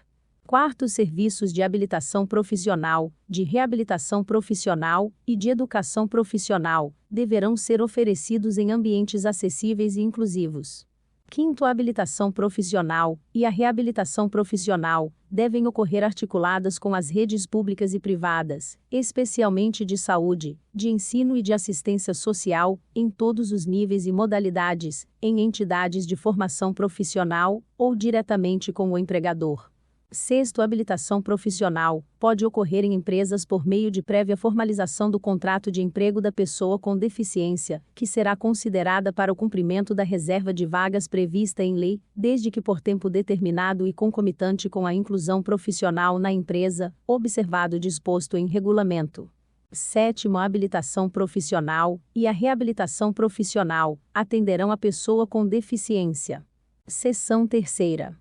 Quarto, serviços de habilitação profissional, de reabilitação profissional e de educação profissional deverão ser oferecidos em ambientes acessíveis e inclusivos. Quinto, a habilitação profissional e a reabilitação profissional devem ocorrer articuladas com as redes públicas e privadas, especialmente de saúde, de ensino e de assistência social, em todos os níveis e modalidades, em entidades de formação profissional ou diretamente com o empregador. Sexto, a habilitação profissional pode ocorrer em empresas por meio de prévia formalização do contrato de emprego da pessoa com deficiência, que será considerada para o cumprimento da reserva de vagas prevista em lei, desde que por tempo determinado e concomitante com a inclusão profissional na empresa, observado o disposto em regulamento. Sétimo, a habilitação profissional e a reabilitação profissional atenderão a pessoa com deficiência. Seção terceira.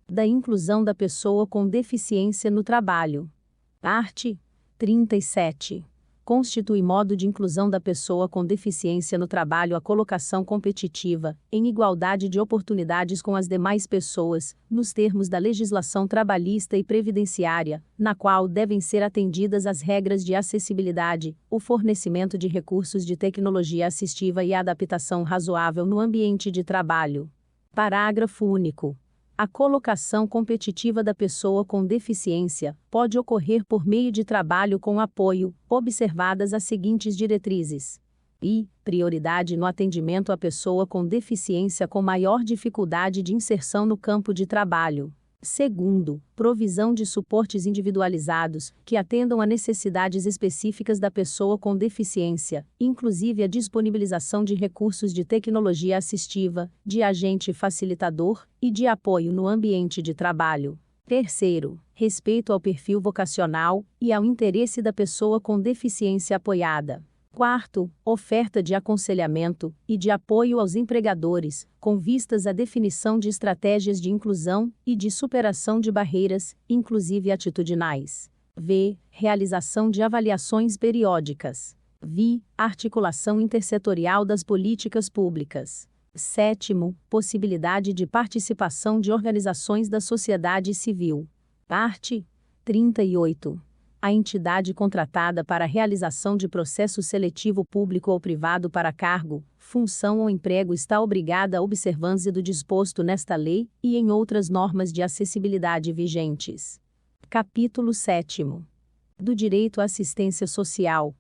Da inclusão da pessoa com deficiência no trabalho. Art. 37. Constitui modo de inclusão da pessoa com deficiência no trabalho a colocação competitiva, em igualdade de oportunidades com as demais pessoas, nos termos da legislação trabalhista e previdenciária, na qual devem ser atendidas as regras de acessibilidade, o fornecimento de recursos de tecnologia assistiva e a adaptação razoável no ambiente de trabalho. Parágrafo único. A colocação competitiva da pessoa com deficiência pode ocorrer por meio de trabalho com apoio, observadas as seguintes diretrizes. Prioridade no atendimento à pessoa com deficiência com maior dificuldade de inserção no campo de trabalho. Segundo, provisão de suportes individualizados, que atendam a necessidades específicas da pessoa com deficiência, inclusive a disponibilização de recursos de tecnologia assistiva, de agente facilitador e de apoio no ambiente de trabalho. Terceiro, respeito ao perfil vocacional e ao interesse da pessoa com deficiência apoiada. Quarto, oferta de aconselhamento e de apoio aos empregadores, com vistas à definição de estratégias de inclusão e de superação de barreiras, inclusive atitudinais. Realização de avaliações periódicas. Articulação intersetorial das políticas públicas. Sétimo, possibilidade de participação de organizações da sociedade civil. Art. 38. A entidade contratada para a realização de processo seletivo público ou privado para cargo, função ou emprego está obrigada à observância do disposto nesta lei e em outras normas de acessibilidade vigentes. Capítulo 7º. Do direito à assistência social.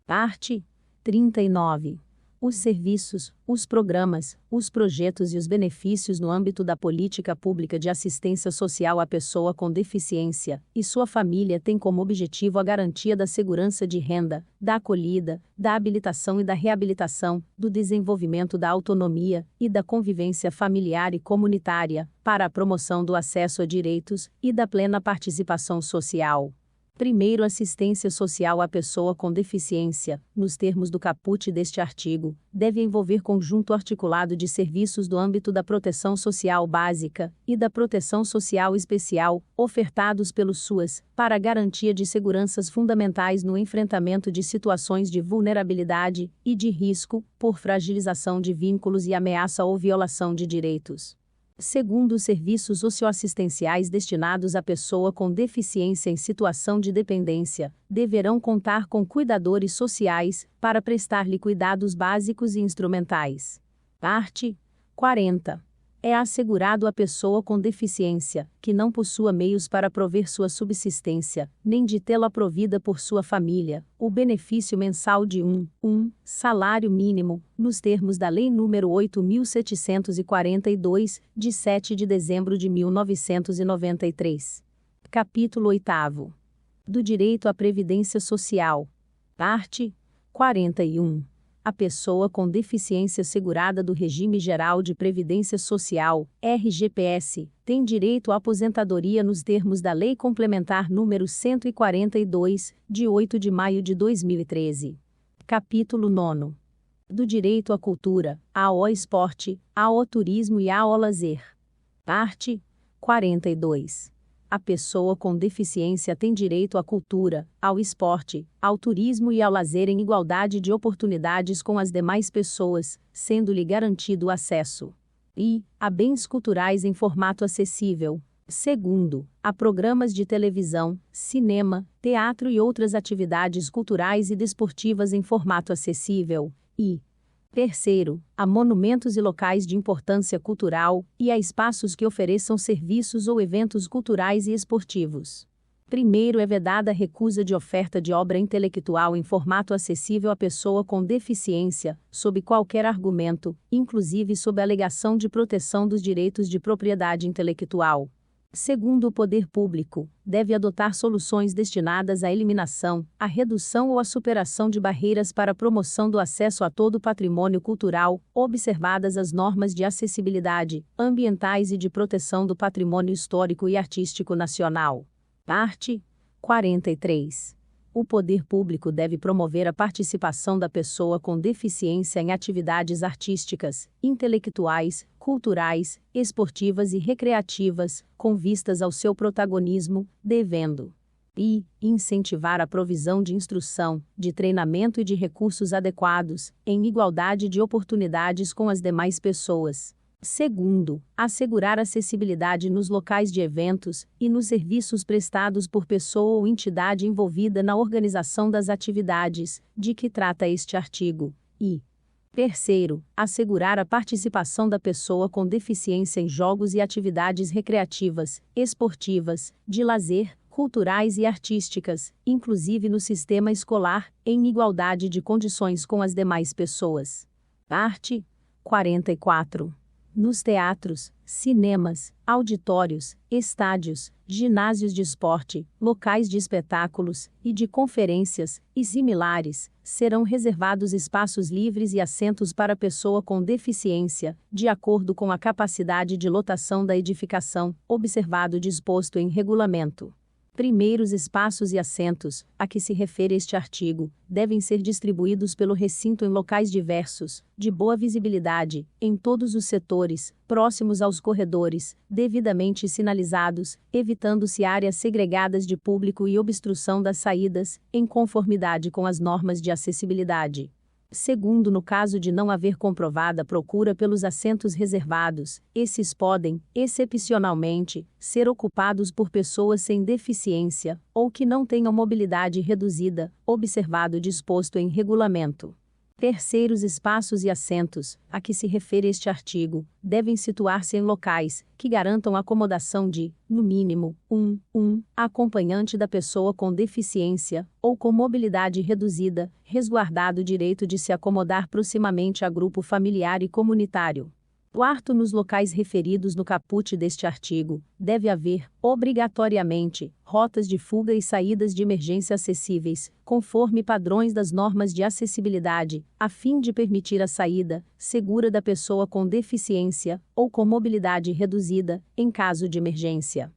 Art. 39. Os serviços, os programas, os projetos e os benefícios no âmbito da política pública de assistência social à pessoa com deficiência e sua família têm como objetivo a garantia da segurança de renda, da acolhida, da habilitação e da reabilitação, do desenvolvimento da autonomia e da convivência familiar e comunitária, para a promoção do acesso a direitos e da plena participação social. Primeiro, assistência social à pessoa com deficiência, nos termos do caput deste artigo, deve envolver conjunto articulado de serviços do âmbito da proteção social básica e da proteção social especial, ofertados pelo SUAS, para a garantia de seguranças fundamentais no enfrentamento de situações de vulnerabilidade e de risco, por fragilização de vínculos e ameaça ou violação de direitos. Segundo, os serviços socioassistenciais destinados à pessoa com deficiência em situação de dependência, deverão contar com cuidadores sociais, para prestar-lhe cuidados básicos e instrumentais. Art. 40. É assegurado à pessoa com deficiência, que não possua meios para prover sua subsistência, nem de tê-la provida por sua família, o benefício mensal de salário mínimo, nos termos da Lei nº 8.742, de 7 de dezembro de 1993. Capítulo 8º. Do direito à previdência social. Art. 41. A pessoa com deficiência segurada do Regime Geral de Previdência Social, RGPS, tem direito à aposentadoria nos termos da Lei Complementar nº 142, de 8 de maio de 2013. Capítulo 9. Do direito à cultura, ao esporte, ao turismo e ao lazer. Art. 42. A pessoa com deficiência tem direito à cultura, ao esporte, ao turismo e ao lazer em igualdade de oportunidades com as demais pessoas, sendo-lhe garantido o acesso a bens culturais em formato acessível, Segundo, a programas de televisão, cinema, teatro e outras atividades culturais e desportivas em formato acessível. E terceiro, a monumentos e locais de importância cultural, e a espaços que ofereçam serviços ou eventos culturais e esportivos. Primeiro, é vedada a recusa de oferta de obra intelectual em formato acessível à pessoa com deficiência, sob qualquer argumento, inclusive sob a alegação de proteção dos direitos de propriedade intelectual. Segundo, o poder público deve adotar soluções destinadas à eliminação, à redução ou à superação de barreiras para a promoção do acesso a todo o patrimônio cultural, observadas as normas de acessibilidade, ambientais e de proteção do patrimônio histórico e artístico nacional. Parte 43. O poder público deve promover a participação da pessoa com deficiência em atividades artísticas, intelectuais, culturais, esportivas e recreativas, com vistas ao seu protagonismo, devendo e incentivar a provisão de instrução, de treinamento e de recursos adequados, em igualdade de oportunidades com as demais pessoas. Segundo, assegurar acessibilidade nos locais de eventos e nos serviços prestados por pessoa ou entidade envolvida na organização das atividades, de que trata este artigo. E terceiro, assegurar a participação da pessoa com deficiência em jogos e atividades recreativas, esportivas, de lazer, culturais e artísticas, inclusive no sistema escolar, em igualdade de condições com as demais pessoas. Parte 44. Nos teatros, cinemas, auditórios, estádios, ginásios de esporte, locais de espetáculos e de conferências, e similares, serão reservados espaços livres e assentos para pessoa com deficiência, de acordo com a capacidade de lotação da edificação, observado o disposto em regulamento. Primeiros espaços e assentos, a que se refere este artigo, devem ser distribuídos pelo recinto em locais diversos, de boa visibilidade, em todos os setores, próximos aos corredores, devidamente sinalizados, evitando-se áreas segregadas de público e obstrução das saídas, em conformidade com as normas de acessibilidade. Segundo, no caso de não haver comprovada procura pelos assentos reservados, esses podem, excepcionalmente, ser ocupados por pessoas sem deficiência, ou que não tenham mobilidade reduzida, observado o disposto em regulamento. Terceiros espaços e assentos, a que se refere este artigo, devem situar-se em locais que garantam a acomodação de, no mínimo, acompanhante da pessoa com deficiência, ou com mobilidade reduzida, resguardado o direito de se acomodar proximamente a grupo familiar e comunitário. Quarto, nos locais referidos no caput deste artigo, deve haver, obrigatoriamente, rotas de fuga e saídas de emergência acessíveis, conforme padrões das normas de acessibilidade, a fim de permitir a saída segura da pessoa com deficiência ou com mobilidade reduzida, em caso de emergência.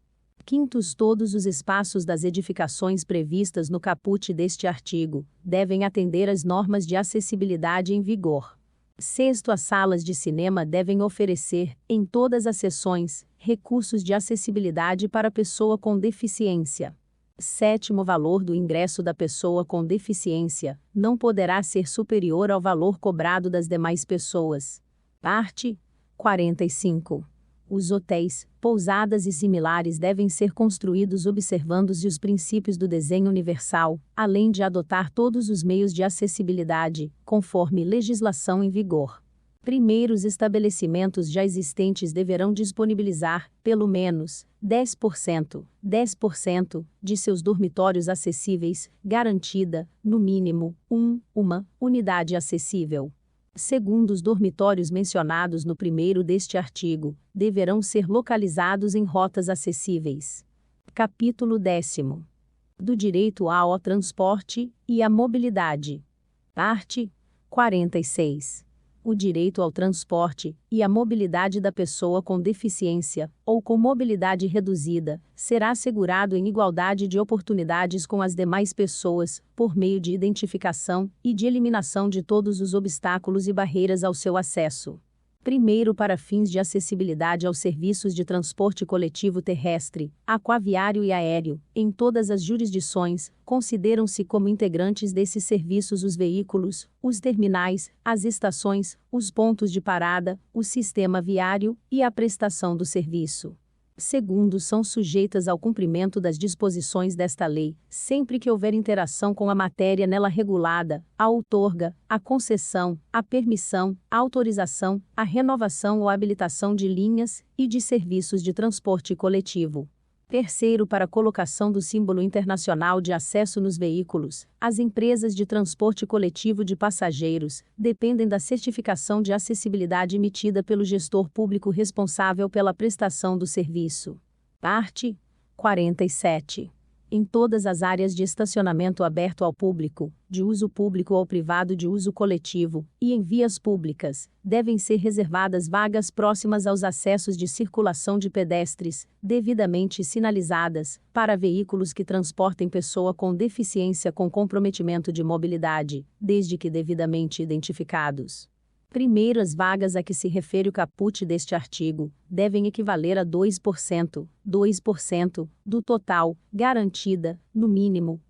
Quintos, todos os espaços das edificações previstas no caput deste artigo devem atender às normas de acessibilidade em vigor. Sexto, as salas de cinema devem oferecer, em todas as sessões, recursos de acessibilidade para a pessoa com deficiência. Sétimo, o valor do ingresso da pessoa com deficiência não poderá ser superior ao valor cobrado das demais pessoas. Parte 45. Os hotéis, pousadas e similares devem ser construídos observando-se os princípios do desenho universal, além de adotar todos os meios de acessibilidade, conforme legislação em vigor. Primeiro, os estabelecimentos já existentes deverão disponibilizar, pelo menos, 10% de seus dormitórios acessíveis, garantida, no mínimo, uma unidade acessível. Segundo, os dormitórios mencionados no primeiro deste artigo, deverão ser localizados em rotas acessíveis. Capítulo 10. Do direito ao transporte e à mobilidade. Parte 46. O direito ao transporte e à mobilidade da pessoa com deficiência, ou com mobilidade reduzida, será assegurado em igualdade de oportunidades com as demais pessoas, por meio de identificação e de eliminação de todos os obstáculos e barreiras ao seu acesso. Primeiro, para fins de acessibilidade aos serviços de transporte coletivo terrestre, aquaviário e aéreo, em todas as jurisdições, consideram-se como integrantes desses serviços os veículos, os terminais, as estações, os pontos de parada, o sistema viário e a prestação do serviço. Segundo, são sujeitas ao cumprimento das disposições desta lei, sempre que houver interação com a matéria nela regulada, a outorga, a concessão, a permissão, a autorização, a renovação ou habilitação de linhas e de serviços de transporte coletivo. Terceiro, para a colocação do símbolo internacional de acesso nos veículos, as empresas de transporte coletivo de passageiros dependem da certificação de acessibilidade emitida pelo gestor público responsável pela prestação do serviço. Parte 47. Em todas as áreas de estacionamento aberto ao público, de uso público ou privado de uso coletivo, e em vias públicas, devem ser reservadas vagas próximas aos acessos de circulação de pedestres, devidamente sinalizadas, para veículos que transportem pessoa com deficiência com comprometimento de mobilidade, desde que devidamente identificados. Primeiro, as vagas a que se refere o caput deste artigo devem equivaler a 2% do total, garantida, no mínimo,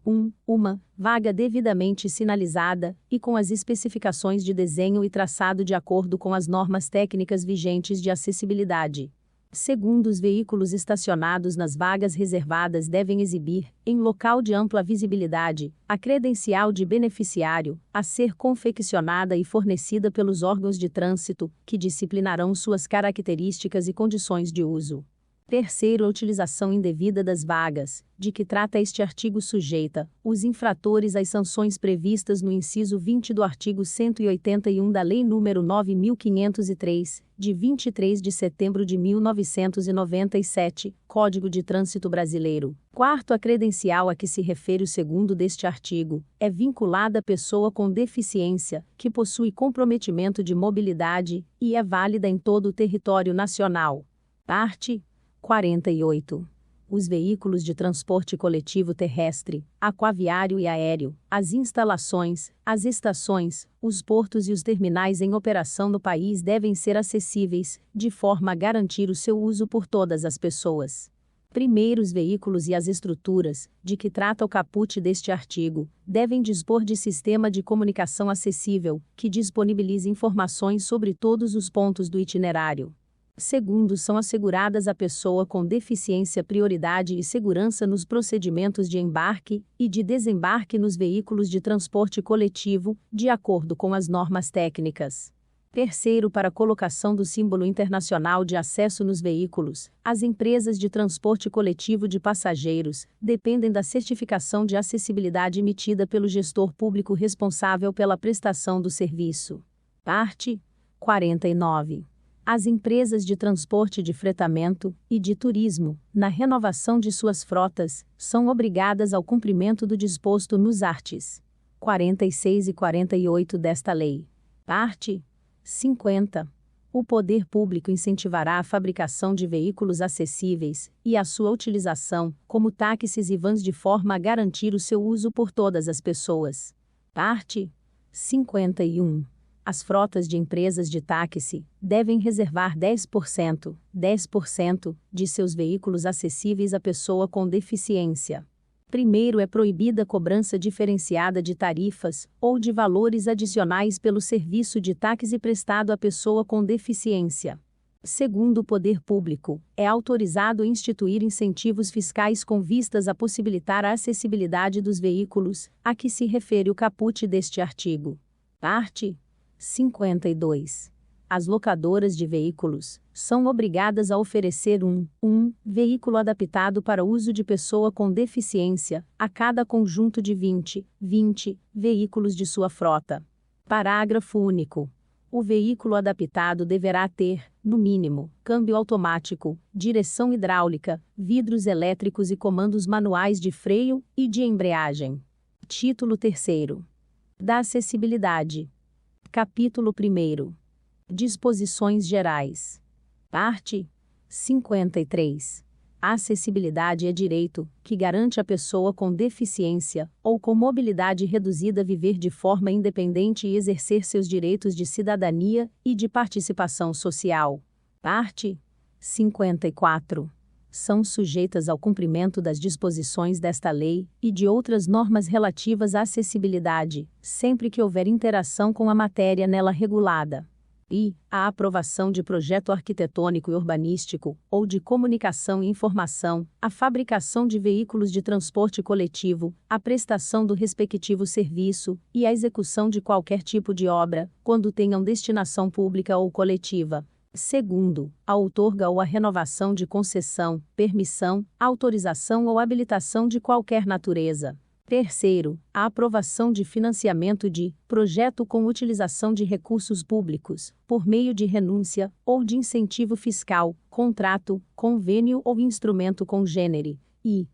uma vaga devidamente sinalizada e com as especificações de desenho e traçado de acordo com as normas técnicas vigentes de acessibilidade. Segundo, os veículos estacionados nas vagas reservadas devem exibir, em local de ampla visibilidade, a credencial de beneficiário, a ser confeccionada e fornecida pelos órgãos de trânsito, que disciplinarão suas características e condições de uso. Terceiro, a utilização indevida das vagas, de que trata este artigo sujeita os infratores às sanções previstas no inciso 20 do artigo 181 da Lei nº 9.503, de 23 de setembro de 1997, Código de Trânsito Brasileiro. Quarto, a credencial a que se refere o segundo deste artigo é vinculada à pessoa com deficiência, que possui comprometimento de mobilidade, e é válida em todo o território nacional. Parte 48. Os veículos de transporte coletivo terrestre, aquaviário e aéreo, as instalações, as estações, os portos e os terminais em operação no país devem ser acessíveis, de forma a garantir o seu uso por todas as pessoas. Primeiro, os veículos e as estruturas, de que trata o caput deste artigo, devem dispor de sistema de comunicação acessível, que disponibilize informações sobre todos os pontos do itinerário. Segundo, são asseguradas à pessoa com deficiência prioridade e segurança nos procedimentos de embarque e de desembarque nos veículos de transporte coletivo, de acordo com as normas técnicas. Terceiro, para a colocação do símbolo internacional de acesso nos veículos, as empresas de transporte coletivo de passageiros dependem da certificação de acessibilidade emitida pelo gestor público responsável pela prestação do serviço. Parte 49. As empresas de transporte de fretamento e de turismo, na renovação de suas frotas, são obrigadas ao cumprimento do disposto nos arts. 46 e 48 desta lei. Parte 50. O poder público incentivará a fabricação de veículos acessíveis e a sua utilização, como táxis e vans, de forma a garantir o seu uso por todas as pessoas. Parte 51. As frotas de empresas de táxi devem reservar 10% de seus veículos acessíveis à pessoa com deficiência. Primeiro, é proibida a cobrança diferenciada de tarifas ou de valores adicionais pelo serviço de táxi prestado à pessoa com deficiência. Segundo, o poder público é autorizado a instituir incentivos fiscais com vistas a possibilitar a acessibilidade dos veículos, a que se refere o caput deste artigo. Parte 52. As locadoras de veículos são obrigadas a oferecer um veículo adaptado para uso de pessoa com deficiência a cada conjunto de 20 veículos de sua frota. Parágrafo único. O veículo adaptado deverá ter, no mínimo, câmbio automático, direção hidráulica, vidros elétricos e comandos manuais de freio e de embreagem. Título 3º. Da acessibilidade. Capítulo 1º. Disposições gerais. Parte 53. A acessibilidade é direito que garante à pessoa com deficiência ou com mobilidade reduzida viver de forma independente e exercer seus direitos de cidadania e de participação social. Parte 54. São sujeitas ao cumprimento das disposições desta lei e de outras normas relativas à acessibilidade, sempre que houver interação com a matéria nela regulada. e a aprovação de projeto arquitetônico e urbanístico, ou de comunicação e informação, a fabricação de veículos de transporte coletivo, a prestação do respectivo serviço e a execução de qualquer tipo de obra, quando tenham destinação pública ou coletiva. Segundo, a outorga ou a renovação de concessão, permissão, autorização ou habilitação de qualquer natureza. Terceiro, a aprovação de financiamento de projeto com utilização de recursos públicos, por meio de renúncia, ou de incentivo fiscal, contrato, convênio ou instrumento congênere. E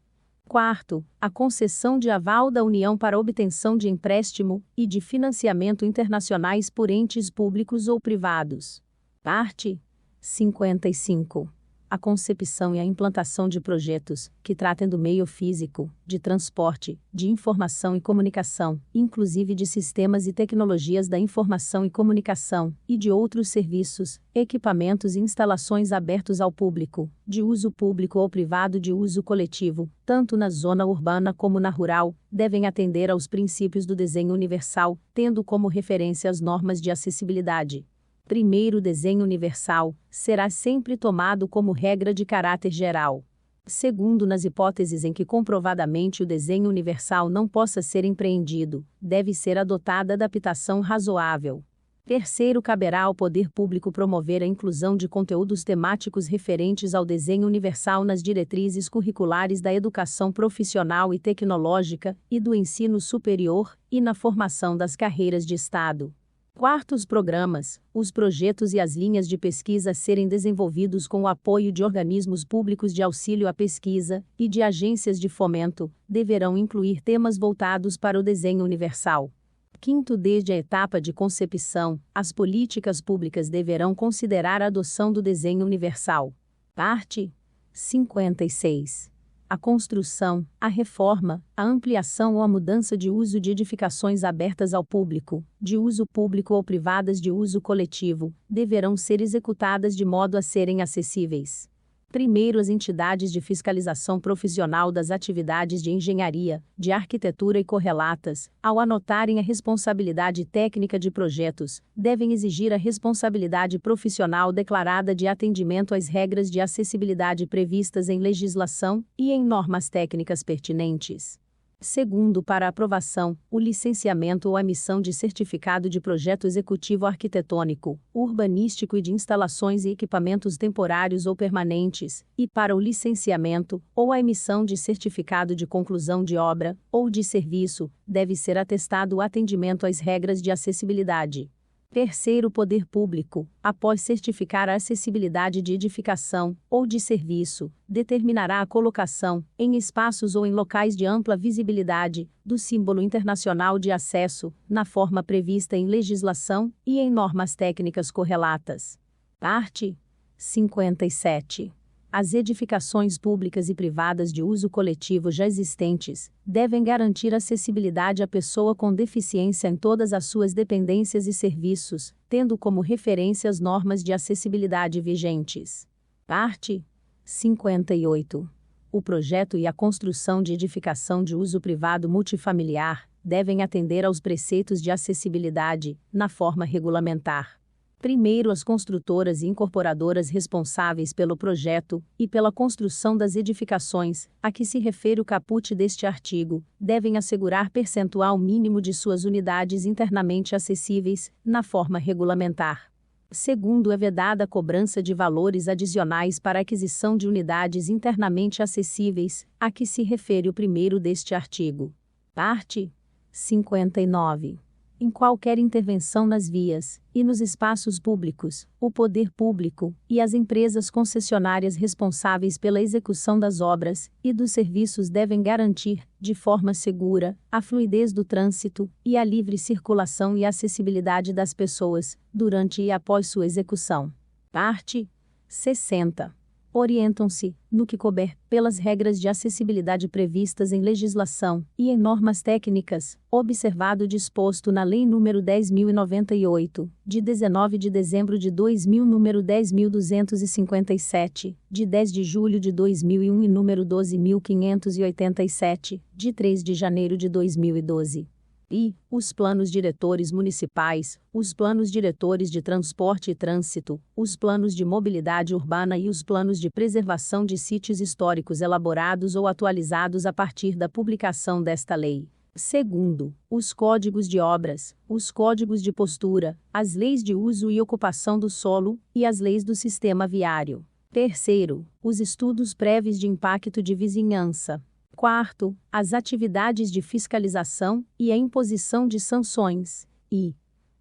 quarto, a concessão de aval da União para obtenção de empréstimo e de financiamento internacionais por entes públicos ou privados. Parte 55. A concepção e a implantação de projetos que tratem do meio físico, de transporte, de informação e comunicação, inclusive de sistemas e tecnologias da informação e comunicação, e de outros serviços, equipamentos e instalações abertos ao público, de uso público ou privado de uso coletivo, tanto na zona urbana como na rural, devem atender aos princípios do desenho universal, tendo como referência as normas de acessibilidade. Primeiro, desenho universal será sempre tomado como regra de caráter geral. Segundo, nas hipóteses em que comprovadamente o desenho universal não possa ser empreendido, deve ser adotada adaptação razoável. Terceiro, caberá ao poder público promover a inclusão de conteúdos temáticos referentes ao desenho universal nas diretrizes curriculares da educação profissional e tecnológica e do ensino superior e na formação das carreiras de Estado. Quarto, os programas, os projetos e as linhas de pesquisa a serem desenvolvidos com o apoio de organismos públicos de auxílio à pesquisa e de agências de fomento, deverão incluir temas voltados para o desenho universal. Quinto, desde a etapa de concepção, as políticas públicas deverão considerar a adoção do desenho universal. Parte 56. A construção, a reforma, a ampliação ou a mudança de uso de edificações abertas ao público, de uso público ou privadas de uso coletivo, deverão ser executadas de modo a serem acessíveis. Primeiro, as entidades de fiscalização profissional das atividades de engenharia, de arquitetura e correlatas, ao anotarem a responsabilidade técnica de projetos, devem exigir a responsabilidade profissional declarada de atendimento às regras de acessibilidade previstas em legislação e em normas técnicas pertinentes. Segundo, para aprovação, o licenciamento ou a emissão de certificado de projeto executivo arquitetônico, urbanístico e de instalações e equipamentos temporários ou permanentes, e para o licenciamento ou a emissão de certificado de conclusão de obra ou de serviço, deve ser atestado o atendimento às regras de acessibilidade. Terceiro, o poder público, após certificar a acessibilidade de edificação ou de serviço, determinará a colocação, em espaços ou em locais de ampla visibilidade, do símbolo internacional de acesso, na forma prevista em legislação e em normas técnicas correlatas. Parte 57. As edificações públicas e privadas de uso coletivo já existentes devem garantir acessibilidade à pessoa com deficiência em todas as suas dependências e serviços, tendo como referência as normas de acessibilidade vigentes. Parte 58. O projeto e a construção de edificação de uso privado multifamiliar devem atender aos preceitos de acessibilidade, na forma regulamentar. Primeiro, as construtoras e incorporadoras responsáveis pelo projeto e pela construção das edificações, a que se refere o caput deste artigo, devem assegurar percentual mínimo de suas unidades internamente acessíveis, na forma regulamentar. Segundo, é vedada a cobrança de valores adicionais para a aquisição de unidades internamente acessíveis, a que se refere o primeiro deste artigo. Parte 59. Em qualquer intervenção nas vias e nos espaços públicos, o poder público e as empresas concessionárias responsáveis pela execução das obras e dos serviços devem garantir, de forma segura, a fluidez do trânsito e a livre circulação e acessibilidade das pessoas, durante e após sua execução. Parte 60. Orientam-se, no que couber, pelas regras de acessibilidade previstas em legislação e em normas técnicas, observado o disposto na Lei nº 10.098, de 19 de dezembro de 2000, nº 10.257, de 10 de julho de 2001 e nº 12.587, de 3 de janeiro de 2012. e os planos diretores municipais, os planos diretores de transporte e trânsito, os planos de mobilidade urbana e os planos de preservação de sítios históricos elaborados ou atualizados a partir da publicação desta lei. Segundo, os códigos de obras, os códigos de postura, as leis de uso e ocupação do solo e as leis do sistema viário. Terceiro, os estudos prévios de impacto de vizinhança. Quarto, as atividades de fiscalização e a imposição de sanções. E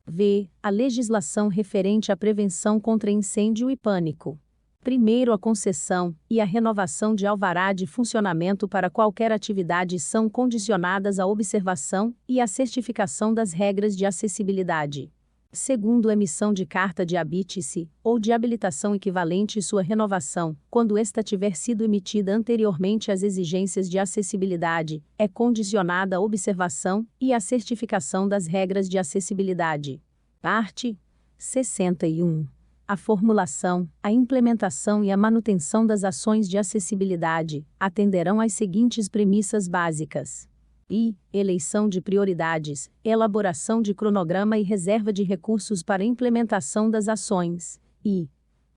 v. A legislação referente à prevenção contra incêndio e pânico. Primeiro, a concessão e a renovação de alvará de funcionamento para qualquer atividade são condicionadas à observação e à certificação das regras de acessibilidade. Segundo, emissão de carta de habite-se, ou de habilitação equivalente e sua renovação, quando esta tiver sido emitida anteriormente às exigências de acessibilidade, é condicionada à observação e à certificação das regras de acessibilidade. Parte 61. A formulação, a implementação e a manutenção das ações de acessibilidade atenderão às seguintes premissas básicas. I. Eleição de prioridades, elaboração de cronograma e reserva de recursos para implementação das ações. I.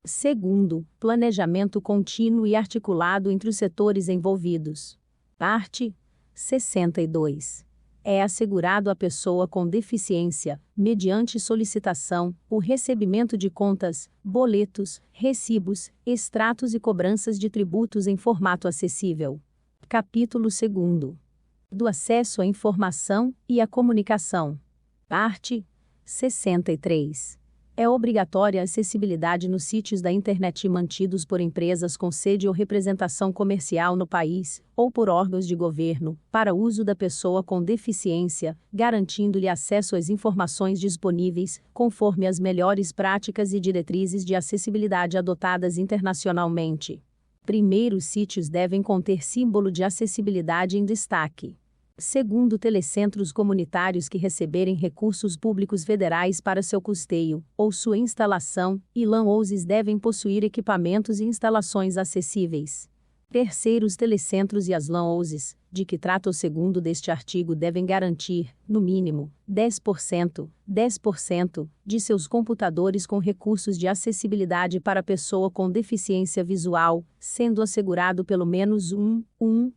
Segundo, planejamento contínuo e articulado entre os setores envolvidos. Parte 62. É assegurado à pessoa com deficiência, mediante solicitação, o recebimento de contas, boletos, recibos, extratos e cobranças de tributos em formato acessível. Capítulo 2. Do acesso à informação e à comunicação. Parte 63. É obrigatória a acessibilidade nos sítios da internet mantidos por empresas com sede ou representação comercial no país, ou por órgãos de governo, para uso da pessoa com deficiência, garantindo-lhe acesso às informações disponíveis, conforme as melhores práticas e diretrizes de acessibilidade adotadas internacionalmente. Primeiro, os sítios devem conter símbolo de acessibilidade em destaque. Segundo, telecentros comunitários que receberem recursos públicos federais para seu custeio, ou sua instalação, e LAN-houses devem possuir equipamentos e instalações acessíveis. Terceiro, os telecentros e as LAN-houses, de que trata o segundo deste artigo, devem garantir, no mínimo, 10% de seus computadores com recursos de acessibilidade para pessoa com deficiência visual, sendo assegurado pelo menos um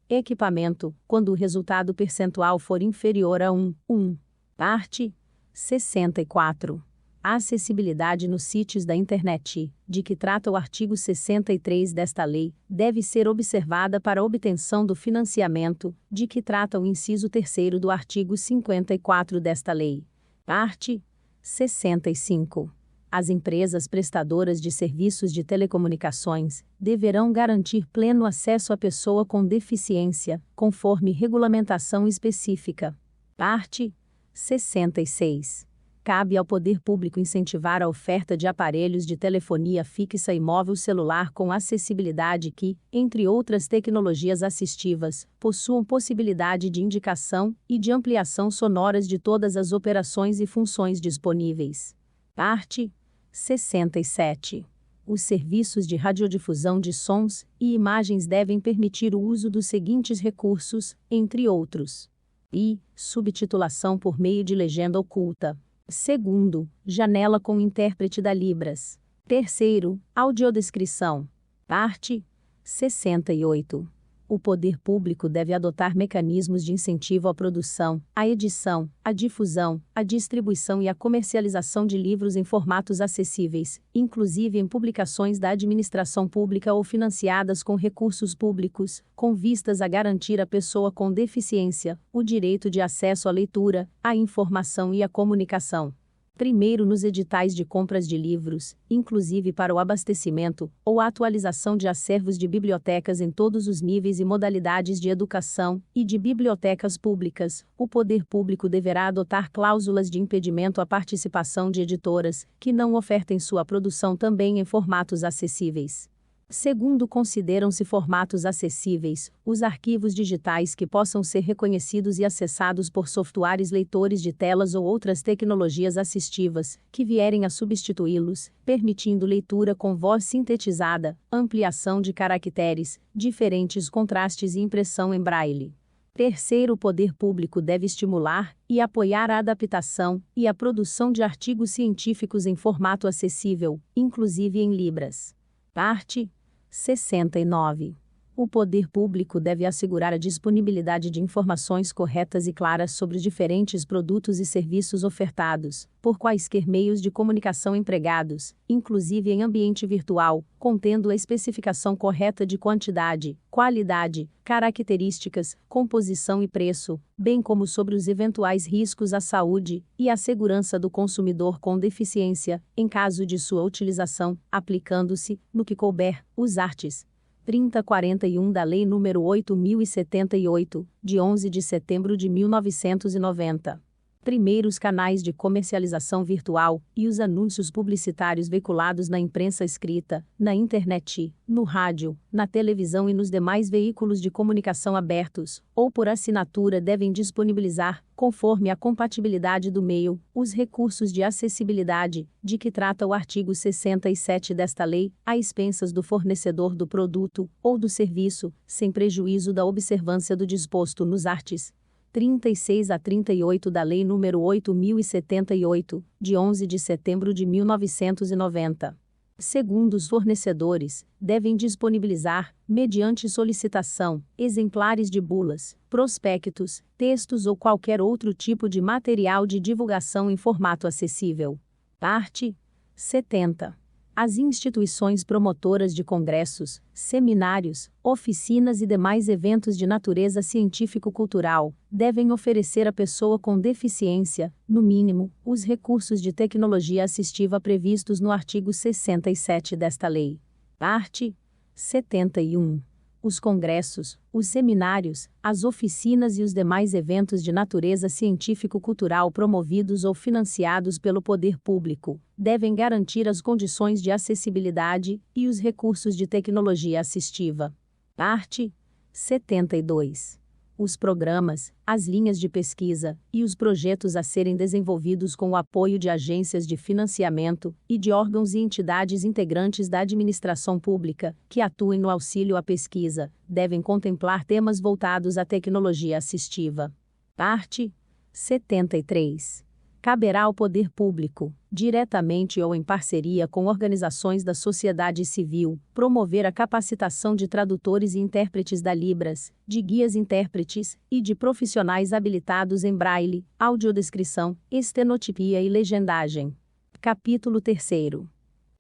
equipamento, quando o resultado percentual for inferior a 1. Parte 64. A acessibilidade nos sítios da internet, de que trata o artigo 63 desta lei, deve ser observada para a obtenção do financiamento, de que trata o inciso 3º do artigo 54 desta lei. Parte 65. As empresas prestadoras de serviços de telecomunicações deverão garantir pleno acesso à pessoa com deficiência, conforme regulamentação específica. Parte 66. Cabe ao poder público incentivar a oferta de aparelhos de telefonia fixa e móvel celular com acessibilidade que, entre outras tecnologias assistivas, possuam possibilidade de indicação e de ampliação sonoras de todas as operações e funções disponíveis. Parte 67. Os serviços de radiodifusão de sons e imagens devem permitir o uso dos seguintes recursos, entre outros. I. Subtitulação por meio de legenda oculta. Segundo, janela com intérprete da Libras. Terceiro, audiodescrição. Parte 68. O poder público deve adotar mecanismos de incentivo à produção, à edição, à difusão, à distribuição e à comercialização de livros em formatos acessíveis, inclusive em publicações da administração pública ou financiadas com recursos públicos, com vistas a garantir à pessoa com deficiência o direito de acesso à leitura, à informação e à comunicação. Primeiro, nos editais de compras de livros, inclusive para o abastecimento ou a atualização de acervos de bibliotecas em todos os níveis e modalidades de educação e de bibliotecas públicas, o poder público deverá adotar cláusulas de impedimento à participação de editoras que não ofertem sua produção também em formatos acessíveis. Segundo, consideram-se formatos acessíveis os arquivos digitais que possam ser reconhecidos e acessados por softwares leitores de telas ou outras tecnologias assistivas, que vierem a substituí-los, permitindo leitura com voz sintetizada, ampliação de caracteres, diferentes contrastes e impressão em braille. Terceiro, o poder público deve estimular e apoiar a adaptação e a produção de artigos científicos em formato acessível, inclusive em Libras. Parte 69. O poder público deve assegurar a disponibilidade de informações corretas e claras sobre os diferentes produtos e serviços ofertados, por quaisquer meios de comunicação empregados, inclusive em ambiente virtual, contendo a especificação correta de quantidade, qualidade, características, composição e preço, bem como sobre os eventuais riscos à saúde e à segurança do consumidor com deficiência, em caso de sua utilização, aplicando-se, no que couber, os arts. 3041 da Lei nº 8.078, de 11 de setembro de 1990. Primeiros canais de comercialização virtual e os anúncios publicitários veiculados na imprensa escrita, na internet, no rádio, na televisão e nos demais veículos de comunicação abertos, ou por assinatura devem disponibilizar, conforme a compatibilidade do meio, os recursos de acessibilidade, de que trata o artigo 67 desta lei, a expensas do fornecedor do produto ou do serviço, sem prejuízo da observância do disposto nos arts. 36 a 38 da Lei nº 8.078, de 11 de setembro de 1990. Segundo os fornecedores, devem disponibilizar, mediante solicitação, exemplares de bulas, prospectos, textos ou qualquer outro tipo de material de divulgação em formato acessível. Parte 70. As instituições promotoras de congressos, seminários, oficinas e demais eventos de natureza científico-cultural devem oferecer à pessoa com deficiência, no mínimo, os recursos de tecnologia assistiva previstos no artigo 67 desta lei. Parte 71. Os congressos, os seminários, as oficinas e os demais eventos de natureza científico-cultural promovidos ou financiados pelo poder público, devem garantir as condições de acessibilidade e os recursos de tecnologia assistiva. Parte 72. Os programas, as linhas de pesquisa e os projetos a serem desenvolvidos com o apoio de agências de financiamento e de órgãos e entidades integrantes da administração pública, que atuem no auxílio à pesquisa, devem contemplar temas voltados à tecnologia assistiva. Parte 73. Caberá ao poder público, diretamente ou em parceria com organizações da sociedade civil, promover a capacitação de tradutores e intérpretes da Libras, de guias intérpretes e de profissionais habilitados em braille, audiodescrição, estenotipia e legendagem. Capítulo 3º.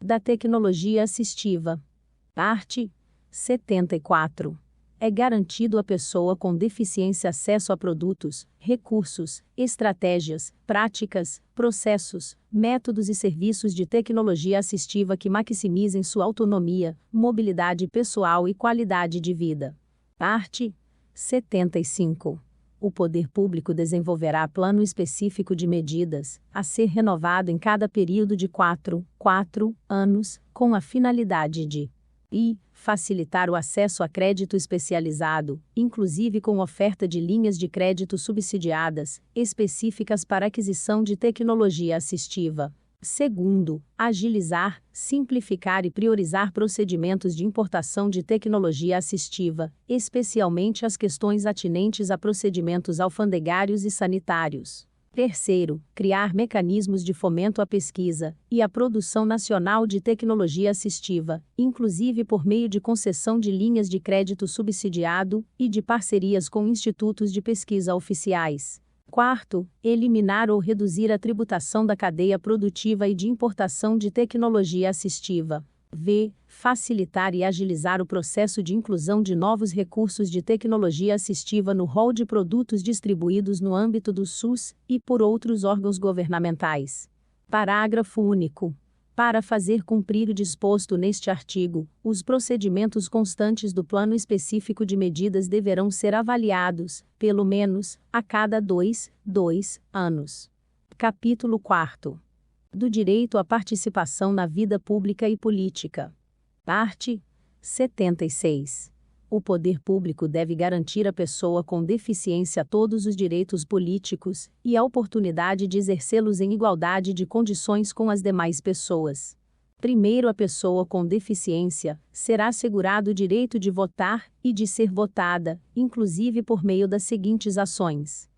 Da tecnologia assistiva. Parte 74. É garantido à pessoa com deficiência acesso a produtos, recursos, estratégias, práticas, processos, métodos e serviços de tecnologia assistiva que maximizem sua autonomia, mobilidade pessoal e qualidade de vida. Parte 75. O poder público desenvolverá plano específico de medidas, a ser renovado em cada período de 4 anos, com a finalidade de facilitar o acesso a crédito especializado, inclusive com oferta de linhas de crédito subsidiadas, específicas para aquisição de tecnologia assistiva. Segundo, agilizar, simplificar e priorizar procedimentos de importação de tecnologia assistiva, especialmente as questões atinentes a procedimentos alfandegários e sanitários. Terceiro, criar mecanismos de fomento à pesquisa e à produção nacional de tecnologia assistiva, inclusive por meio de concessão de linhas de crédito subsidiado e de parcerias com institutos de pesquisa oficiais. Quarto, eliminar ou reduzir a tributação da cadeia produtiva e de importação de tecnologia assistiva. Facilitar e agilizar o processo de inclusão de novos recursos de tecnologia assistiva no rol de produtos distribuídos no âmbito do SUS e por outros órgãos governamentais. Parágrafo único. Para fazer cumprir o disposto neste artigo, os procedimentos constantes do Plano Específico de Medidas deverão ser avaliados, pelo menos, a cada 2 anos. Capítulo 4. Do direito à participação na vida pública e política. Parte 76. O poder público deve garantir à pessoa com deficiência todos os direitos políticos e a oportunidade de exercê-los em igualdade de condições com as demais pessoas. Primeiro, a pessoa com deficiência será assegurado o direito de votar e de ser votada, inclusive por meio das seguintes ações: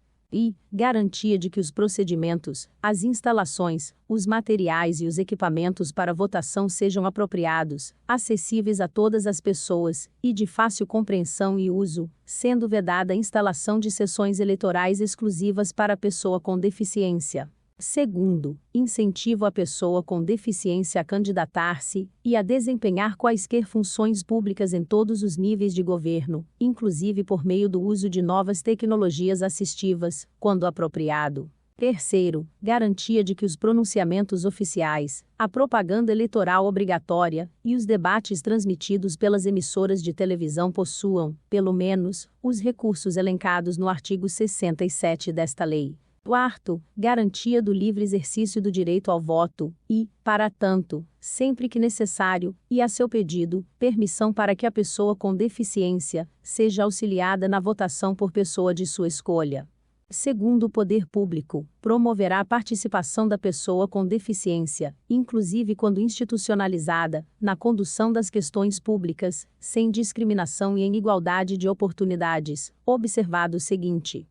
garantia de que os procedimentos, as instalações, os materiais e os equipamentos para votação sejam apropriados, acessíveis a todas as pessoas e de fácil compreensão e uso, sendo vedada a instalação de sessões eleitorais exclusivas para a pessoa com deficiência. Segundo, incentivo a pessoa com deficiência a candidatar-se e a desempenhar quaisquer funções públicas em todos os níveis de governo, inclusive por meio do uso de novas tecnologias assistivas, quando apropriado. Terceiro, garantia de que os pronunciamentos oficiais, a propaganda eleitoral obrigatória e os debates transmitidos pelas emissoras de televisão possuam, pelo menos, os recursos elencados no artigo 67 desta lei. Quarto, garantia do livre exercício do direito ao voto e, para tanto, sempre que necessário, e a seu pedido, permissão para que a pessoa com deficiência seja auxiliada na votação por pessoa de sua escolha. Segundo, o poder público promoverá a participação da pessoa com deficiência, inclusive quando institucionalizada, na condução das questões públicas, sem discriminação e em igualdade de oportunidades, observado o seguinte: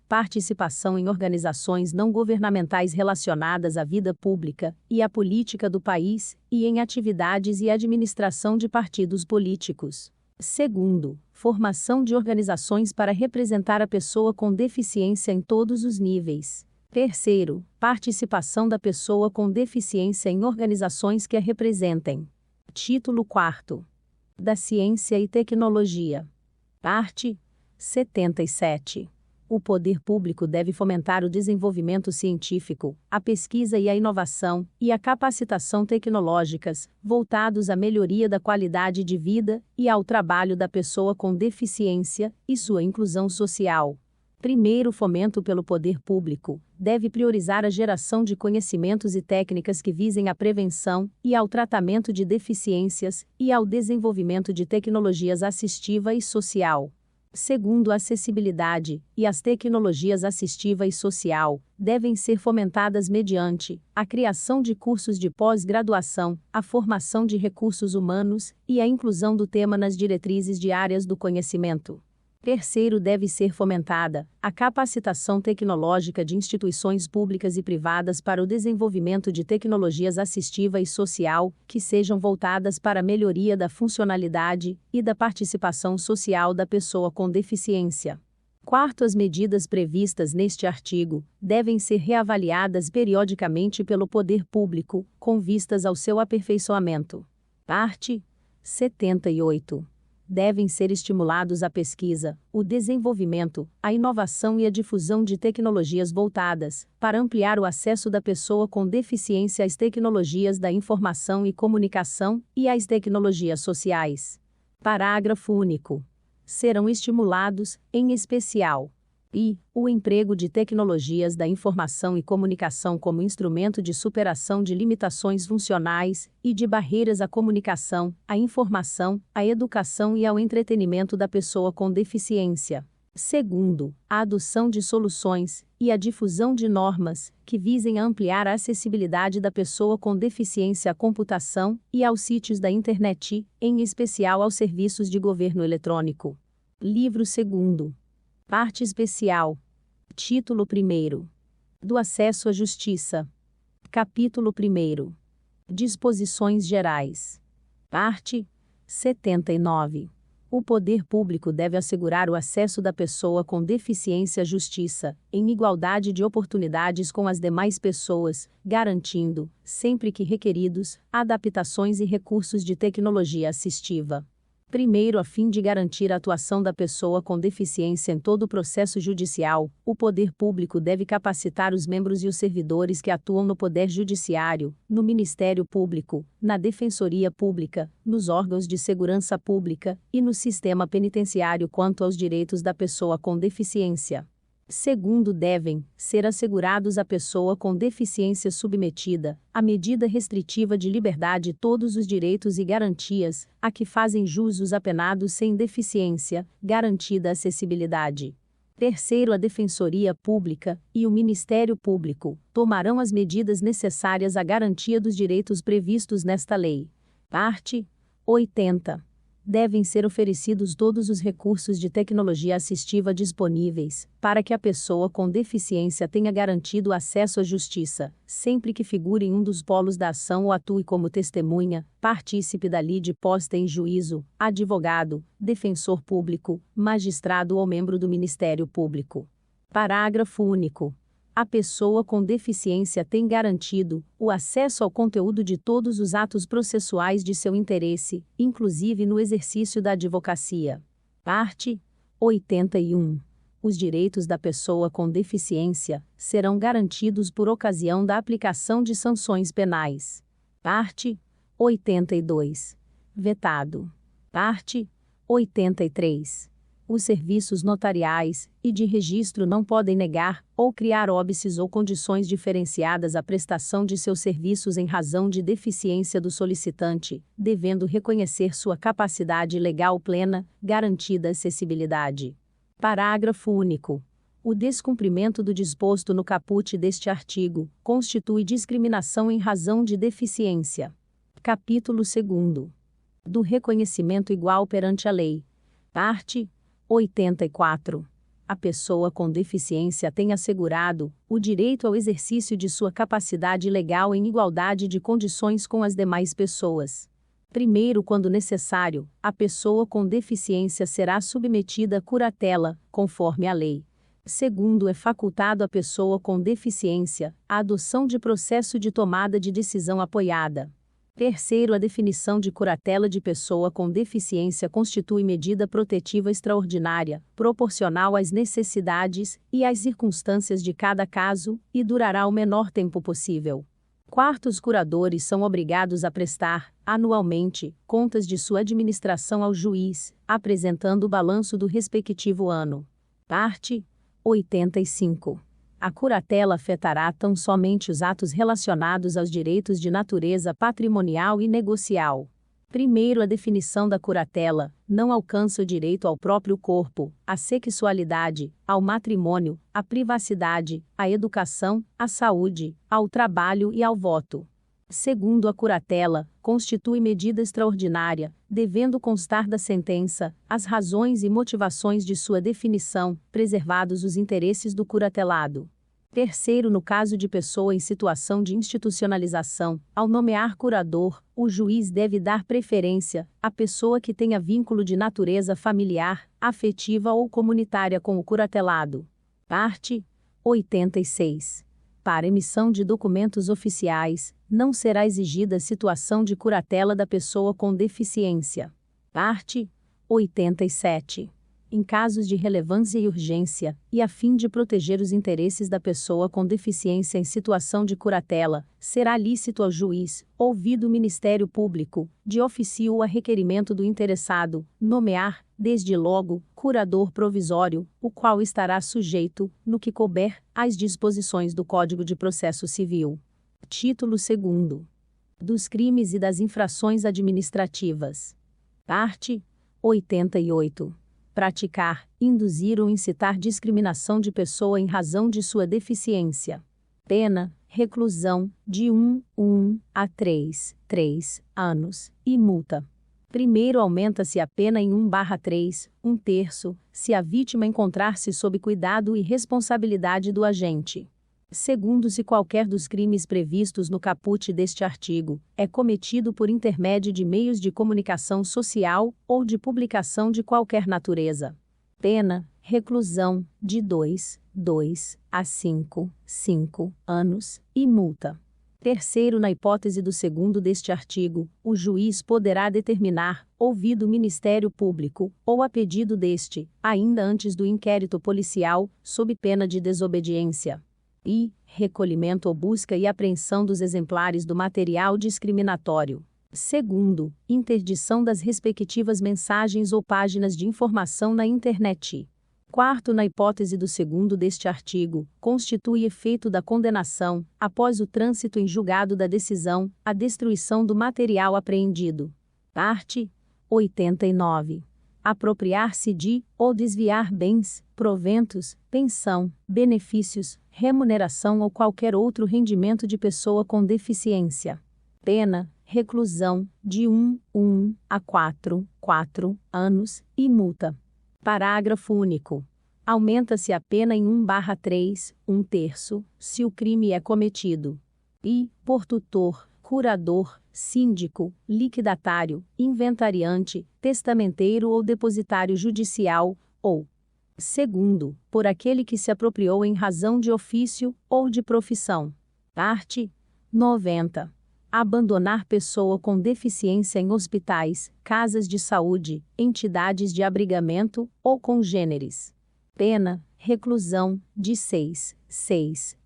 participação em organizações não governamentais relacionadas à vida pública e à política do país, e em atividades e administração de partidos políticos. Segundo, formação de organizações para representar a pessoa com deficiência em todos os níveis. Terceiro, participação da pessoa com deficiência em organizações que a representem. Título 4. Da Ciência e Tecnologia. Parte 77. O poder público deve fomentar o desenvolvimento científico, a pesquisa e a inovação, e a capacitação tecnológicas, voltados à melhoria da qualidade de vida e ao trabalho da pessoa com deficiência e sua inclusão social. Primeiro, o fomento pelo poder público deve priorizar a geração de conhecimentos e técnicas que visem à prevenção e ao tratamento de deficiências e ao desenvolvimento de tecnologias assistiva e social. Segundo, a acessibilidade e as tecnologias assistiva e social devem ser fomentadas mediante a criação de cursos de pós-graduação, a formação de recursos humanos e a inclusão do tema nas diretrizes de áreas do conhecimento. Terceiro, deve ser fomentada a capacitação tecnológica de instituições públicas e privadas para o desenvolvimento de tecnologias assistiva e social, que sejam voltadas para a melhoria da funcionalidade e da participação social da pessoa com deficiência. Quarto, as medidas previstas neste artigo devem ser reavaliadas periodicamente pelo poder público, com vistas ao seu aperfeiçoamento. Parte 78. Devem ser estimulados a pesquisa, o desenvolvimento, a inovação e a difusão de tecnologias voltadas para ampliar o acesso da pessoa com deficiência às tecnologias da informação e comunicação e às tecnologias sociais. Parágrafo único. Serão estimulados, em especial, o emprego de tecnologias da informação e comunicação como instrumento de superação de limitações funcionais e de barreiras à comunicação, à informação, à educação e ao entretenimento da pessoa com deficiência. Segundo, a adoção de soluções e a difusão de normas que visem ampliar a acessibilidade da pessoa com deficiência à computação e aos sítios da internet, em especial aos serviços de governo eletrônico. Livro 2º. Parte especial. Título 1º. Do acesso à justiça. Capítulo 1º. Disposições gerais. Parte 79. O poder público deve assegurar o acesso da pessoa com deficiência à justiça, em igualdade de oportunidades com as demais pessoas, garantindo, sempre que requeridos, adaptações e recursos de tecnologia assistiva. Primeiro, a fim de garantir a atuação da pessoa com deficiência em todo o processo judicial, o poder público deve capacitar os membros e os servidores que atuam no Poder Judiciário, no Ministério Público, na Defensoria Pública, nos órgãos de segurança pública e no sistema penitenciário quanto aos direitos da pessoa com deficiência. Segundo, devem ser assegurados à pessoa com deficiência submetida à medida restritiva de liberdade todos os direitos e garantias a que fazem jus os apenados sem deficiência, garantida a acessibilidade. Terceiro, a Defensoria Pública e o Ministério Público tomarão as medidas necessárias à garantia dos direitos previstos nesta lei. Parte 80. Devem ser oferecidos todos os recursos de tecnologia assistiva disponíveis, para que a pessoa com deficiência tenha garantido acesso à justiça, sempre que figure em um dos polos da ação ou atue como testemunha, partícipe da lide posta em juízo, advogado, defensor público, magistrado ou membro do Ministério Público. Parágrafo único. A pessoa com deficiência tem garantido o acesso ao conteúdo de todos os atos processuais de seu interesse, inclusive no exercício da advocacia. Parte 81. Os direitos da pessoa com deficiência serão garantidos por ocasião da aplicação de sanções penais. Parte 82. Vetado. Parte 83. Os serviços notariais e de registro não podem negar ou criar óbices ou condições diferenciadas à prestação de seus serviços em razão de deficiência do solicitante, devendo reconhecer sua capacidade legal plena, garantida acessibilidade. Parágrafo único. O descumprimento do disposto no caput deste artigo constitui discriminação em razão de deficiência. Capítulo 2. Do reconhecimento igual perante a lei. Parte 84. A pessoa com deficiência tem assegurado o direito ao exercício de sua capacidade legal em igualdade de condições com as demais pessoas. Primeiro, quando necessário, a pessoa com deficiência será submetida a curatela, conforme a lei. Segundo, é facultado à pessoa com deficiência a adoção de processo de tomada de decisão apoiada. Terceiro, a definição de curatela de pessoa com deficiência constitui medida protetiva extraordinária, proporcional às necessidades e às circunstâncias de cada caso, e durará o menor tempo possível. Quarto, os curadores são obrigados a prestar, anualmente, contas de sua administração ao juiz, apresentando o balanço do respectivo ano. Parte 85. A curatela afetará tão somente os atos relacionados aos direitos de natureza patrimonial e negocial. Primeiro, a definição da curatela não alcança o direito ao próprio corpo, à sexualidade, ao matrimônio, à privacidade, à educação, à saúde, ao trabalho e ao voto. Segundo, a curatela constitui medida extraordinária, devendo constar da sentença as razões e motivações de sua definição, preservados os interesses do curatelado. Terceiro, no caso de pessoa em situação de institucionalização, ao nomear curador, o juiz deve dar preferência à pessoa que tenha vínculo de natureza familiar, afetiva ou comunitária com o curatelado. Parte 86. Para emissão de documentos oficiais, não será exigida a situação de curatela da pessoa com deficiência. Parte 87. Em casos de relevância e urgência, e a fim de proteger os interesses da pessoa com deficiência em situação de curatela, será lícito ao juiz, ouvido o Ministério Público, de ofício ou a requerimento do interessado, nomear, desde logo, curador provisório, o qual estará sujeito, no que couber, às disposições do Código de Processo Civil. Título 2. Dos crimes e das infrações administrativas. Parte 88. Praticar, induzir ou incitar discriminação de pessoa em razão de sua deficiência. Pena, reclusão, de 1 a 3 anos, e multa. Primeiro, aumenta-se a pena em 1/3, 1/3, se a vítima encontrar-se sob cuidado e responsabilidade do agente. Segundo, se qualquer dos crimes previstos no caput deste artigo é cometido por intermédio de meios de comunicação social ou de publicação de qualquer natureza. Pena, reclusão, de 2 a 5 anos, e multa. Terceiro, na hipótese do segundo deste artigo, o juiz poderá determinar, ouvido o Ministério Público, ou a pedido deste, ainda antes do inquérito policial, sob pena de desobediência. E recolhimento ou busca e apreensão dos exemplares do material discriminatório. Segundo, interdição das respectivas mensagens ou páginas de informação na internet. Quarto, na hipótese do segundo deste artigo, constitui efeito da condenação, após o trânsito em julgado da decisão, a destruição do material apreendido. Parte 89. apropriar-se de, ou desviar bens, proventos, pensão, benefícios, remuneração ou qualquer outro rendimento de pessoa com deficiência. Pena, reclusão, de 1 a 4 anos, e multa. Parágrafo único. Aumenta-se a pena em 1/3, 1/3, se o crime é cometido. E, por tutor, curador, síndico, liquidatário, inventariante, testamenteiro ou depositário judicial, ou, segundo, por aquele que se apropriou em razão de ofício ou de profissão. Art. 90. Abandonar pessoa com deficiência em hospitais, casas de saúde, entidades de abrigamento ou congêneres. Pena, reclusão, de 6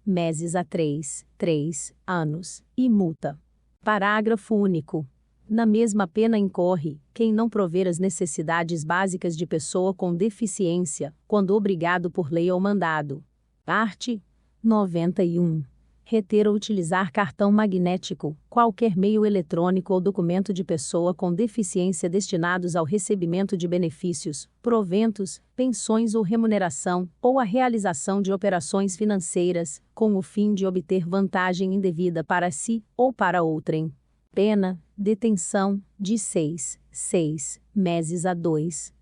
meses a 3 anos, e multa. Parágrafo único. Na mesma pena incorre quem não prover as necessidades básicas de pessoa com deficiência, quando obrigado por lei ou mandado. Art. 91. Reter ou utilizar cartão magnético, qualquer meio eletrônico ou documento de pessoa com deficiência destinados ao recebimento de benefícios, proventos, pensões ou remuneração, ou a realização de operações financeiras, com o fim de obter vantagem indevida para si ou para outrem. Pena, detenção, de 6 meses a 2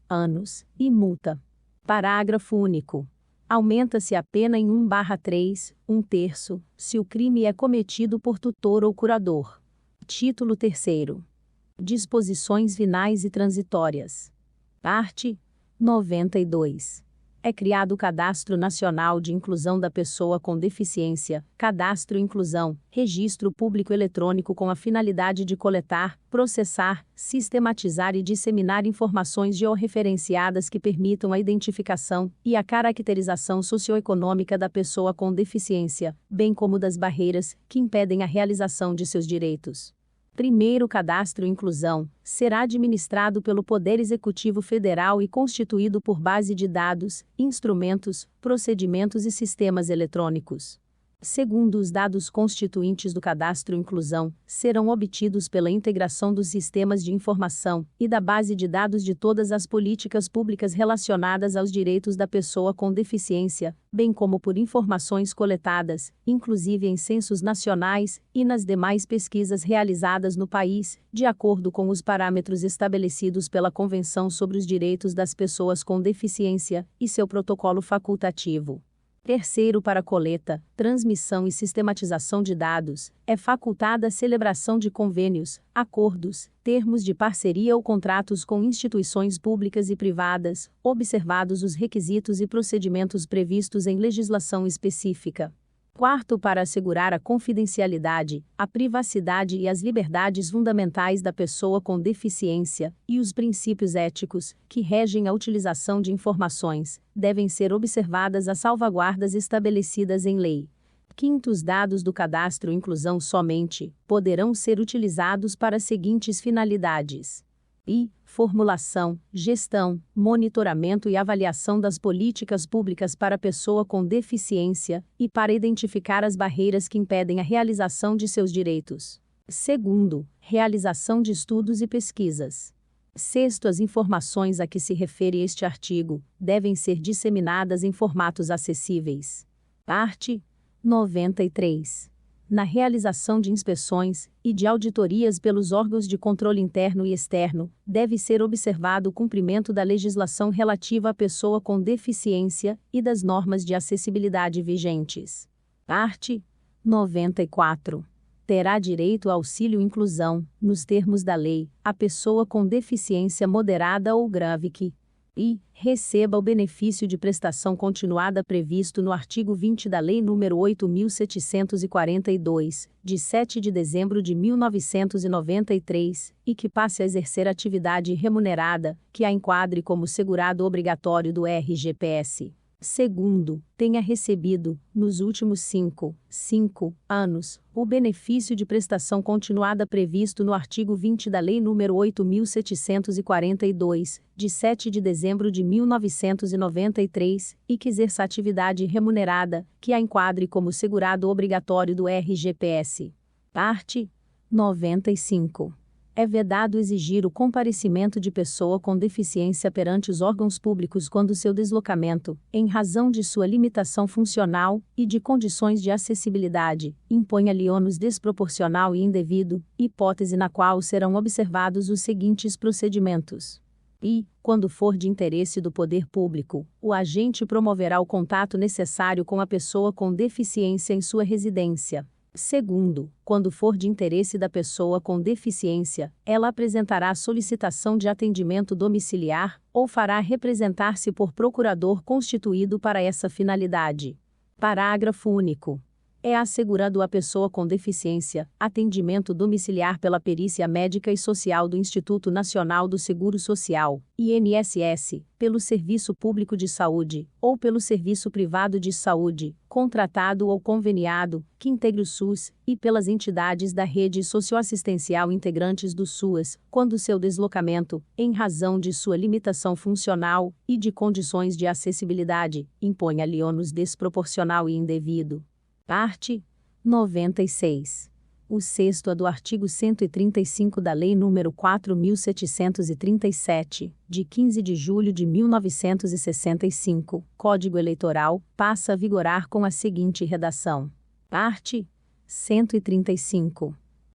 anos, e multa. Parágrafo único. Aumenta-se a pena em 1/3, 1/3, se o crime é cometido por tutor ou curador. Título 3º. Disposições finais e transitórias. Art. 92. É criado o Cadastro Nacional de Inclusão da Pessoa com Deficiência, Cadastro Inclusão, registro público eletrônico com a finalidade de coletar, processar, sistematizar e disseminar informações georreferenciadas que permitam a identificação e a caracterização socioeconômica da pessoa com deficiência, bem como das barreiras que impedem a realização de seus direitos. Primeiro Cadastro Inclusão será administrado pelo Poder Executivo Federal e constituído por base de dados, instrumentos, procedimentos e sistemas eletrônicos. Segundo, os dados constituintes do Cadastro Inclusão serão obtidos pela integração dos sistemas de informação e da base de dados de todas as políticas públicas relacionadas aos direitos da pessoa com deficiência, bem como por informações coletadas, inclusive em censos nacionais e nas demais pesquisas realizadas no país, de acordo com os parâmetros estabelecidos pela Convenção sobre os Direitos das Pessoas com Deficiência e seu protocolo facultativo. Terceiro, para coleta, transmissão e sistematização de dados, é facultada a celebração de convênios, acordos, termos de parceria ou contratos com instituições públicas e privadas, observados os requisitos e procedimentos previstos em legislação específica. Quarto, para assegurar a confidencialidade, a privacidade e as liberdades fundamentais da pessoa com deficiência, e os princípios éticos, que regem a utilização de informações, devem ser observadas as salvaguardas estabelecidas em lei. Quinto, os dados do Cadastro Inclusão somente poderão ser utilizados para as seguintes finalidades: formulação, gestão, monitoramento e avaliação das políticas públicas para a pessoa com deficiência, e para identificar as barreiras que impedem a realização de seus direitos. Segundo, realização de estudos e pesquisas. Sexto, as informações a que se refere este artigo devem ser disseminadas em formatos acessíveis. Art. 93. Na realização de inspeções e de auditorias pelos órgãos de controle interno e externo, deve ser observado o cumprimento da legislação relativa à pessoa com deficiência e das normas de acessibilidade vigentes. Art. 94. Terá direito a auxílio inclusão, nos termos da lei, a pessoa com deficiência moderada ou grave que receba o benefício de prestação continuada previsto no artigo 20 da Lei nº 8.742, de 7 de dezembro de 1993, e que passe a exercer atividade remunerada, que a enquadre como segurado obrigatório do RGPS. Segundo, tenha recebido, nos últimos 5 anos, o benefício de prestação continuada previsto no artigo 20 da Lei nº 8.742, de 7 de dezembro de 1993, e que exerça atividade remunerada, que a enquadre como segurado obrigatório do RGPS. Art. 95. É vedado exigir o comparecimento de pessoa com deficiência perante os órgãos públicos quando seu deslocamento, em razão de sua limitação funcional e de condições de acessibilidade, imponha-lhe ônus desproporcional e indevido, hipótese na qual serão observados os seguintes procedimentos. E, quando for de interesse do poder público, o agente promoverá o contato necessário com a pessoa com deficiência em sua residência. Segundo, quando for de interesse da pessoa com deficiência, ela apresentará solicitação de atendimento domiciliar, ou fará representar-se por procurador constituído para essa finalidade. Parágrafo único. É assegurado à pessoa com deficiência atendimento domiciliar pela perícia médica e social do Instituto Nacional do Seguro Social, INSS, pelo Serviço Público de Saúde, ou pelo Serviço Privado de Saúde, contratado ou conveniado, que integre o SUS, e pelas entidades da rede socioassistencial integrantes do SUAS, quando seu deslocamento, em razão de sua limitação funcional e de condições de acessibilidade, imponha-lhe ônus desproporcional e indevido. Parte 96. O 6º do artigo 135 da Lei nº 4.737, de 15 de julho de 1965, Código Eleitoral, passa a vigorar com a seguinte redação. Parte 135.